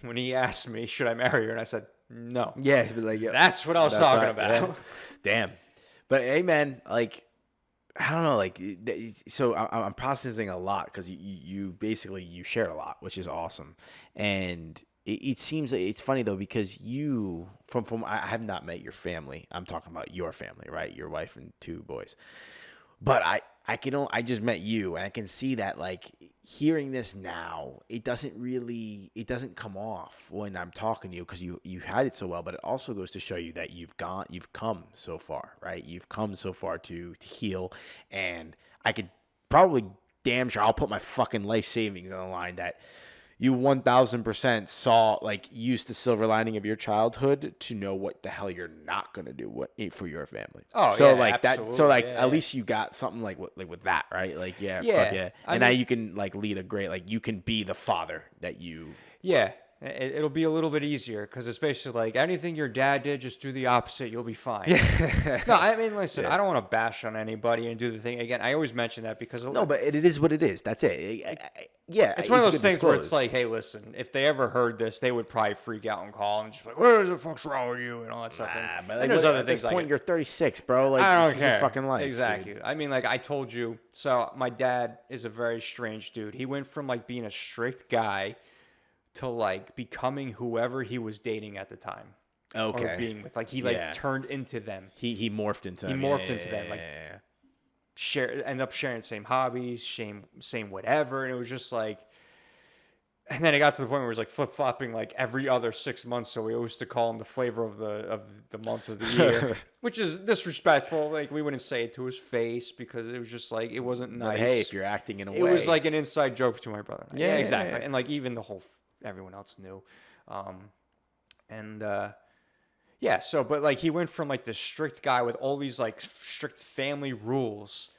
S2: when he asked me, should I marry her? And I said, no.
S1: Yeah, like,
S2: that's what I was talking about.
S1: Yeah. Damn. But hey, man, like, I don't know, like, so I'm processing a lot, because you basically shared a lot, which is awesome. And it seems it's funny though, because you from I have not met your family. I'm talking about your family, right? Your wife and 2 boys. But I just met you, and I can see that, like, hearing this now, it doesn't come off when I'm talking to you, because you had it so well. But it also goes to show you that you've come so far, right? You've come so far to heal, and I could probably damn sure I'll put my fucking life savings on the line that you 1000% saw, like, used the silver lining of your childhood to know what the hell you're not gonna do for your family.
S2: Oh,
S1: so
S2: yeah,
S1: like
S2: absolutely.
S1: that. So like
S2: Yeah.
S1: at least you got something like with that, right? Like
S2: Yeah.
S1: fuck yeah.
S2: I
S1: And now
S2: mean-
S1: you can like lead a great, like, you can be the father that you.
S2: Yeah, it'll be a little bit easier because it's basically like anything your dad did, just do the opposite. You'll be fine. No, I mean, listen, I don't want to bash on anybody and do the thing again. I always mention that because
S1: No, but it is what it is. That's it. Yeah,
S2: it's one of those
S1: good
S2: things where
S1: disclose.
S2: it's like, hey, listen, if they ever heard this, they would probably freak out and call and just be like, what the fuck's wrong with you and all that stuff.
S1: But
S2: And there's other
S1: at
S2: things
S1: this
S2: like
S1: point,
S2: it.
S1: you're 36, bro. Like,
S2: I
S1: this
S2: don't
S1: is
S2: care.
S1: your fucking life.
S2: Exactly.
S1: Dude.
S2: I mean, like I told you. So my dad is a very strange dude. He went from like being a strict guy to like becoming whoever he was dating at the time.
S1: Okay.
S2: Or being with. Like he turned into them.
S1: He morphed into them.
S2: He morphed into them. Like end up sharing the same hobbies, same whatever, and it was just like. And then it got to the point where it was like flip flopping like every other 6 months. So we always used to call him the flavor of the month of the year, which is disrespectful. Like we wouldn't say it to his face because it was just like it wasn't nice.
S1: But hey, if you're acting in a way,
S2: it was like an inside joke between my brother.
S1: Yeah,
S2: exactly.
S1: yeah.
S2: And like even the whole everyone else knew, yeah. So but like he went from like this strict guy with all these like strict family rules.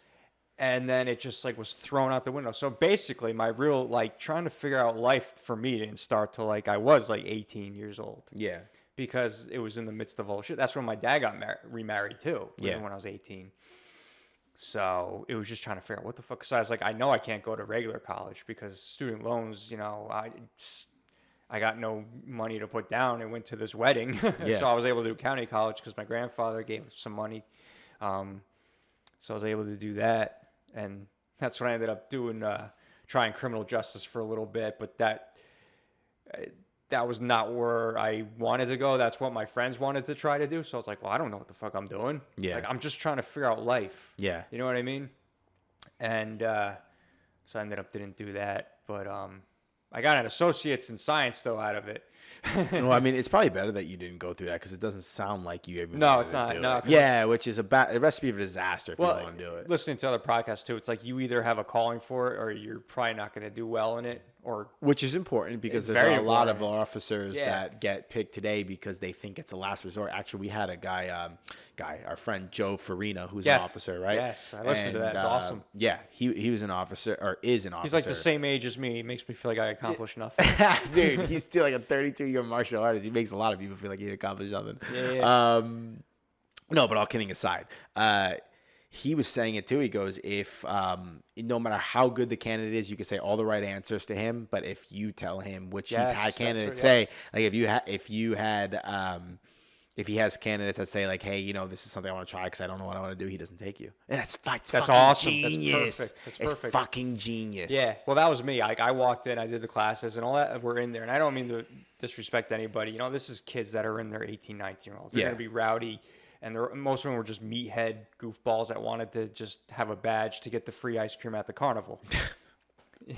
S2: And then it just like was thrown out the window. So basically, my real like trying to figure out life for me didn't start till like I was like 18 years old.
S1: Yeah.
S2: Because it was in the midst of all shit. That's when my dad got remarried too.
S1: Yeah.
S2: When I was 18. So it was just trying to figure out what the fuck. So I was like, I know I can't go to regular college because student loans. You know, I got no money to put down and went to this wedding.
S1: Yeah.
S2: So I was able to do county college because my grandfather gave some money. So I was able to do that. And that's what I ended up doing, trying criminal justice for a little bit. But that was not where I wanted to go. That's what my friends wanted to try to do. So I was like, well, I don't know what the fuck I'm doing.
S1: Yeah.
S2: Like, I'm just trying to figure out life.
S1: Yeah.
S2: You know what I mean? And so I ended up didn't do that. But I got an associate's in science, though, out of it.
S1: Well, I mean, it's probably better that you didn't go through that because it doesn't sound like you even.
S2: No,
S1: wanted
S2: it's
S1: to
S2: not.
S1: do
S2: No,
S1: it. Yeah, which is a recipe of disaster if you don't want to do it.
S2: Listening to other podcasts too, it's like you either have a calling for it or you're probably not going to do well in it.
S1: Which is important because
S2: It's
S1: there's
S2: very
S1: a lot of
S2: important.
S1: officers that get picked today because they think it's a last resort. Actually, we had a guy, our friend Joe Farina, who's an officer, right?
S2: Yes, I listened to that. It's awesome.
S1: Yeah, he was an officer or is an officer.
S2: He's like the same age as me. He makes me feel like I accomplished nothing.
S1: Dude, he's still like a 32-year martial artist. He makes a lot of people feel like he accomplished nothing.
S2: Yeah.
S1: No, but all kidding aside, he was saying it too. He goes, if no matter how good the candidate is, you can say all the right answers to him, but if you tell him, which he's had candidates say, like if he has candidates that say like, hey, you know, this is something I want to try because I don't know what I want to do, he doesn't take you. And that's fucking
S2: awesome.
S1: genius.
S2: That's perfect.
S1: It's fucking genius.
S2: Yeah. Well, that was me. Like I walked in, I did the classes and all that were in there. And I don't mean to disrespect anybody. You know, this is kids that are in their 18, 19-year-olds. They're going to be rowdy. And most of them were just meathead goofballs that wanted to just have a badge to get the free ice cream at the carnival.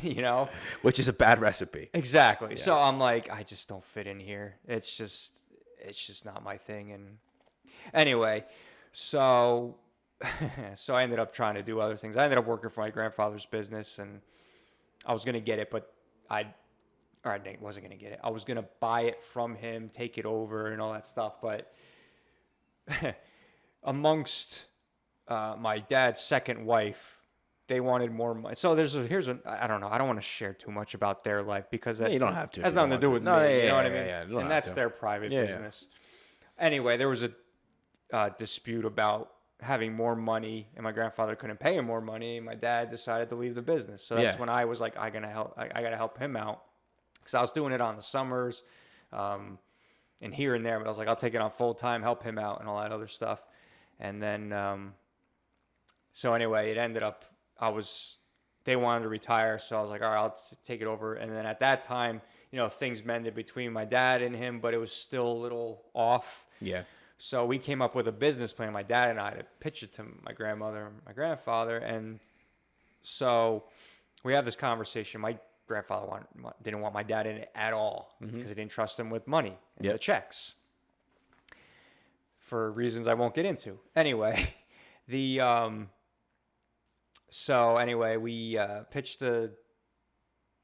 S2: You know?
S1: Which is a bad recipe.
S2: Exactly.
S1: Yeah.
S2: So I'm like, I just don't fit in here. It's just not my thing. And anyway, so I ended up trying to do other things. I ended up working for my grandfather's business and I was going to get it, but I wasn't going to get it. I was going to buy it from him, take it over and all that stuff. But amongst my dad's second wife, they wanted more money. So I don't know. I don't want to share too much about their life because
S1: you don't have to.
S2: has nothing to do with me. You know what I mean?
S1: Yeah,
S2: and that's their private business. Anyway, there was a dispute about having more money, and my grandfather couldn't pay him more money. And my dad decided to leave the business. So that's when I was like, I gotta help him out because I was doing it on the summers. And here and there, but I was like, I'll take it on full time, help him out and all that other stuff. And then, so anyway, it ended up, I was they wanted to retire. So I was like, all right, I'll take it over. And then at that time, things mended between my dad and him, but it was still a little off.
S1: Yeah.
S2: So we came up with a business plan, my dad and I, to pitch it to my grandmother and my grandfather. And so we have this conversation. My grandfather didn't want my dad in it at all because he didn't trust him with money and the checks for reasons I won't get into. Anyway, so anyway, we pitched the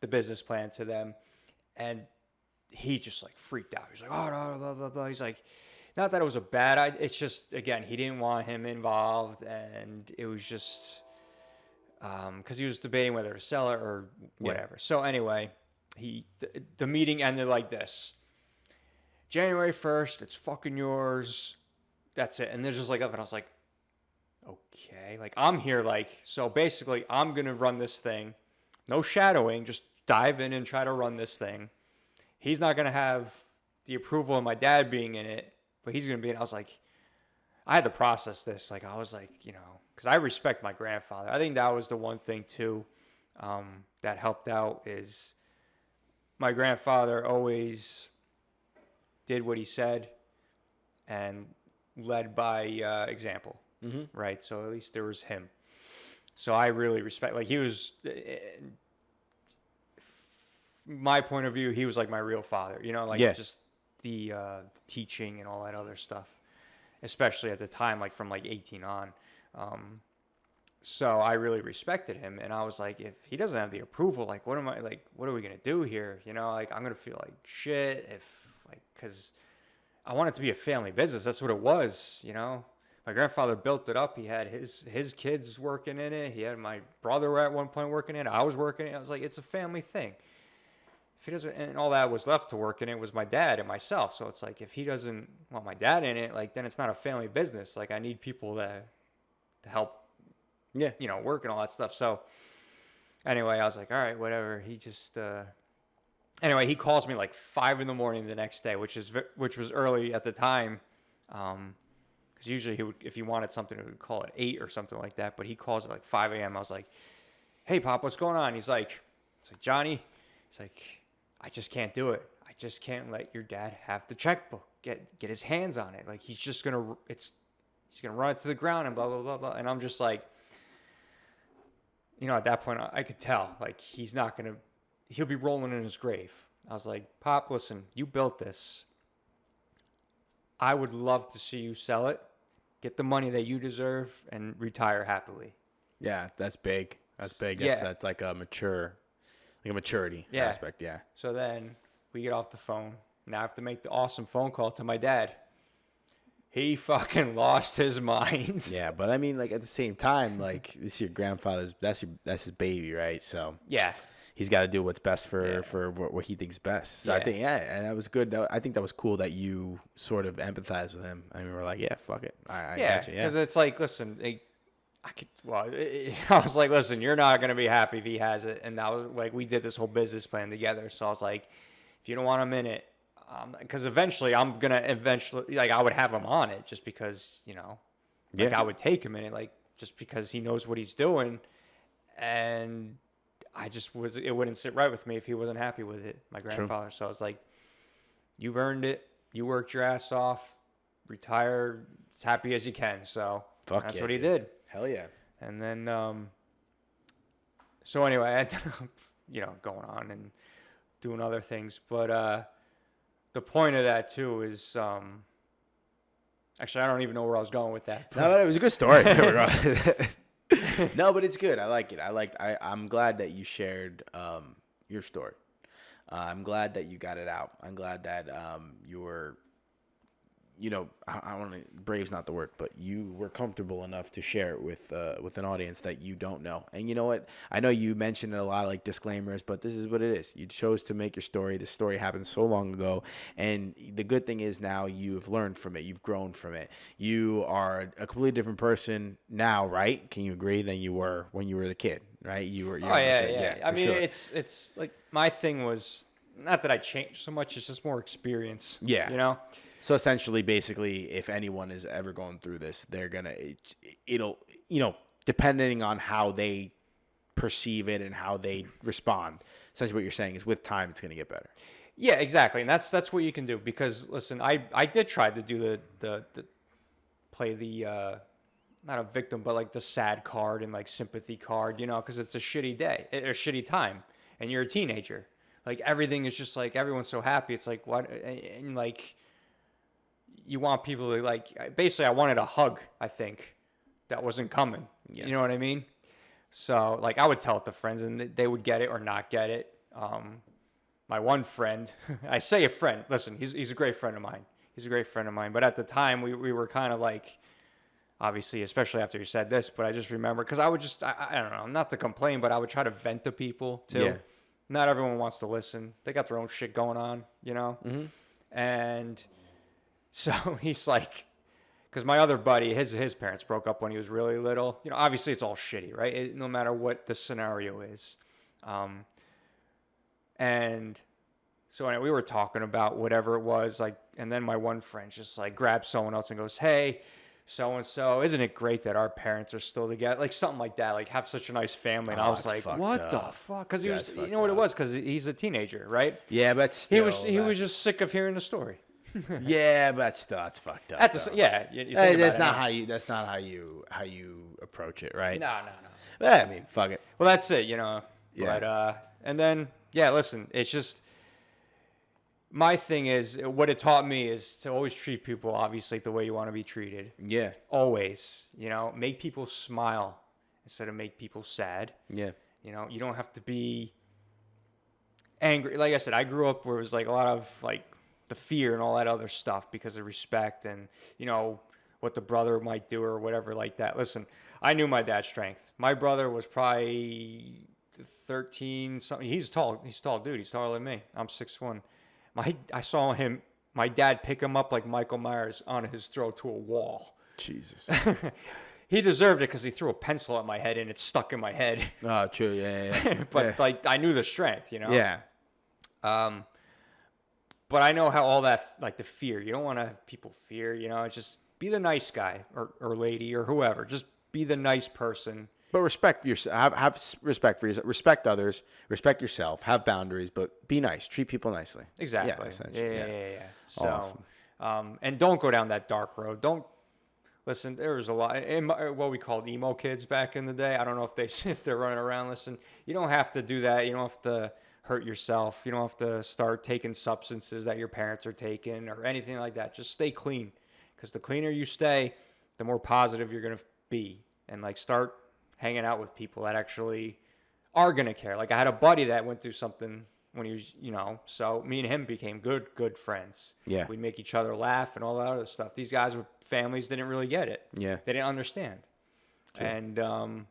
S2: business plan to them, and he just like freaked out. He's like, oh, no, blah, blah, blah. He's like, not that it was a bad idea. It's just, again, he didn't want him involved, and it was just because he was debating whether to sell it or whatever. Yeah. So anyway, the meeting ended like this. January 1st, it's fucking yours. That's it. And there's just like, and I was like, okay, like I'm here, like, so basically I'm going to run this thing. No shadowing, just dive in and try to run this thing. He's not going to have the approval of my dad being in it, but he's going to be in it. I was like, I had to process this. Like, I was like, because I respect my grandfather. I think that was the one thing too that helped out is my grandfather always did what he said and led by example, right? So at least there was him. So I really respect, like he was, my point of view, he was like my real father, just the teaching and all that other stuff, especially at the time, like from like 18 on. So I really respected him, and I was like, if he doesn't have the approval, like, what are we going to do here? Like I'm going to feel like shit because I want it to be a family business. That's what it was, My grandfather built it up. He had his kids working in it. He had my brother at one point working in it. I was working in it. I was like, it's a family thing. If he doesn't, and all that was left to work in it was my dad and myself. So it's like, if he doesn't want my dad in it, like, then it's not a family business. Like, I need people to help, work and all that stuff. So anyway, I was like, all right, whatever. He just, anyway, he calls me like 5 a.m. the next day, which was early at the time. Because usually he would, if he wanted something, he would call at 8 or something like that. But he calls at like 5 a.m. I was like, hey, Pop, what's going on? It's like, Johnny, he's like, I just can't do it. I just can't let your dad have the checkbook, get his hands on it. Like, he's going to run it to the ground and blah, blah, blah, blah. And I'm just like, at that point, I could tell, like, he'll be rolling in his grave. I was like, Pop, listen, you built this. I would love to see you sell it, get the money that you deserve, and retire happily.
S1: Yeah, that's big. That's big. That's like a maturity aspect. Yeah.
S2: So then we get off the phone. Now I have to make the awesome phone call to my dad. He fucking lost his mind.
S1: Yeah, but I mean, like, at the same time, like, this is your grandfather's. That's his baby, right? So
S2: yeah.
S1: He's got to do what's best for what he thinks best. So I think, and that was good. I think that was cool that you sort of empathized with him. I mean, we're like, yeah, fuck it. I got you. Yeah,
S2: because it's like, listen, I was like, listen, you're not going to be happy if he has it. And that was like, we did this whole business plan together. So I was like, if you don't want him in it, because eventually I would have him on it just because, I would take him in it, like, just because he knows what he's doing. And it wouldn't sit right with me if he wasn't happy with it, my grandfather. True. So I was like, you've earned it. You worked your ass off. Retire as happy as you can. So that's what he did.
S1: Hell yeah.
S2: And then, so anyway, I ended up, going on and doing other things. But the point of that too is, actually, I don't even know where I was going with that.
S1: No, but it was a good story. No, but it's good. I like it. I'm glad that you shared your story. I'm glad that you got it out. I'm glad that you were, I want to, brave's not the word, but you were comfortable enough to share it with an audience that you don't know. And you know what? I know you mentioned a lot of like disclaimers, but this is what it is. You chose to make your story. This story happened so long ago. And the good thing is now you've learned from it. You've grown from it. You are a completely different person now, right? Can you agree than you were when you were the kid, right? You were.
S2: Yeah. I mean, it's like my thing was not that I changed so much. It's just more experience.
S1: Yeah. So essentially, basically, if anyone is ever going through this, they're it'll depending on how they perceive it and how they respond. Essentially what you're saying is with time, it's going to get better.
S2: Yeah, exactly. And that's what you can do, because listen, I did try to do the play the not a victim, but like the sad card and like sympathy card, because it's a shitty day or shitty time, and you're a teenager. Like everything is just like everyone's so happy. It's like what, and like you want people to like. Basically, I wanted a hug. I think that wasn't coming. Yeah. You know what I mean? So like I would tell it to friends, and they would get it or not get it. My one friend, I say a friend. Listen, he's a great friend of mine. He's a great friend of mine. But at the time, we were kind of like, obviously, especially after you said this, but I just remember, because I would just, I don't know, not to complain, but I would try to vent to people too. Yeah. Not everyone wants to listen. They got their own shit going on, Mm-hmm. And so he's like, because my other buddy, his parents broke up when he was really little. Obviously it's all shitty, right? No matter what the scenario is. And so anyway, we were talking about whatever it was, like, and then my one friend just like grabs someone else and goes, "Hey, so-and-so, isn't it great that our parents are still together?" Like something like that, like have such a nice family. And I was like, what the fuck? Because he was, what it was? Because he's a teenager, right?
S1: Yeah, but still,
S2: he was just sick of hearing the story.
S1: Yeah, but still, that's fucked up.
S2: That's
S1: not how you approach it, right?
S2: No.
S1: I mean, fuck it.
S2: Well, that's it,
S1: Yeah.
S2: But and then listen, it's just. My thing is, what it taught me is to always treat people, obviously, the way you want to be treated.
S1: Yeah.
S2: Always. Make people smile instead of make people sad.
S1: Yeah.
S2: You don't have to be angry. Like I said, I grew up where it was like a lot of like the fear and all that other stuff because of respect and, what the brother might do or whatever like that. Listen, I knew my dad's strength. My brother was probably 13 something. He's tall. He's a tall dude. He's taller than me. I'm 6'1". I saw my dad pick him up like Michael Myers on his throat to a wall.
S1: Jesus.
S2: He deserved it because he threw a pencil at my head and it stuck in my head.
S1: Oh, true. Yeah.
S2: But like I knew the strength,
S1: Yeah.
S2: But I know how all that, like the fear, you don't want to have people fear, it's just be the nice guy or lady or whoever. Just be the nice person. But
S1: respect yourself. Have respect for yourself. Respect others. Respect yourself. Have boundaries, but be nice. Treat people nicely.
S2: Exactly.
S1: Yeah, essentially.
S2: Yeah. So,
S1: awesome.
S2: And don't go down that dark road. Don't listen. There was a lot what we called emo kids back in the day. I don't know if they're running around. Listen, you don't have to do that. You don't have to hurt yourself. You don't have to start taking substances that your parents are taking or anything like that. Just stay clean, because the cleaner you stay, the more positive you're gonna be, and like start hanging out with people that actually are going to care. Like I had a buddy that went through something when he was, so me and him became good friends.
S1: Yeah.
S2: We'd make each other laugh and all that other stuff. These guys with families didn't really get it.
S1: Yeah.
S2: They didn't understand.
S1: True.
S2: And,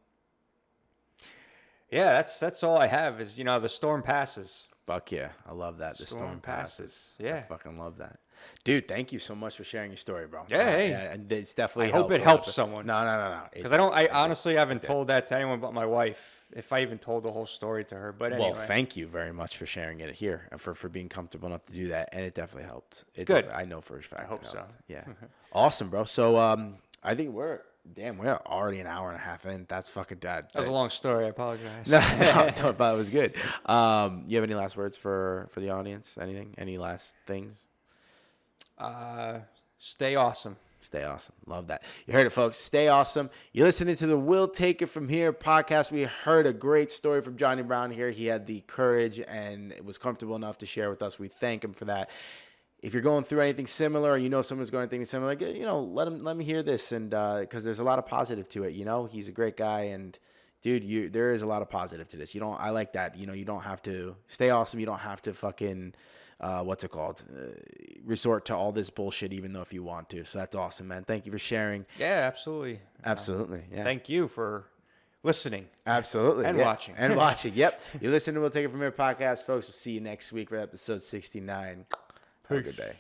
S2: that's all I have is, the storm passes.
S1: Fuck yeah. I love that. The storm passes.
S2: Yeah.
S1: I fucking love that. Dude, thank you so much for sharing your story, bro.
S2: Yeah, hey.
S1: It's definitely
S2: I hope it helps someone.
S1: No.
S2: Because I honestly haven't told that to anyone but my wife, if I even told the whole story to her. But anyway.
S1: Well, thank you very much for sharing it here and for being comfortable enough to do that. And it definitely helped.
S2: Good.
S1: I know for a fact.
S2: I hope so.
S1: Yeah. Awesome, bro. So I think we're already an hour and a half in. That's fucking dead.
S2: That was a long story. I apologize.
S1: No, I thought it was good. You have any last words for the audience? Anything? Any last things?
S2: Stay awesome.
S1: Stay awesome. Love that. You heard it, folks. Stay awesome. You're listening to the We'll Take It From Here podcast. We heard a great story from Jon Brown here. He had the courage and was comfortable enough to share with us. We thank him for that. If you're going through anything similar, or someone's going through anything similar, let me hear this, and because there's a lot of positive to it. He's a great guy, and dude, there is a lot of positive to this. I like that. You don't have to stay awesome. You don't have to fucking resort to all this bullshit, even though if you want to. So that's awesome, man. Thank you for sharing.
S2: Yeah, absolutely.
S1: Absolutely. Yeah.
S2: Thank you for listening.
S1: Absolutely.
S2: And watching.
S1: And watching. Yep. You listen to We'll Take It From Here podcast, folks. We'll see you next week for episode 69. Have a good day.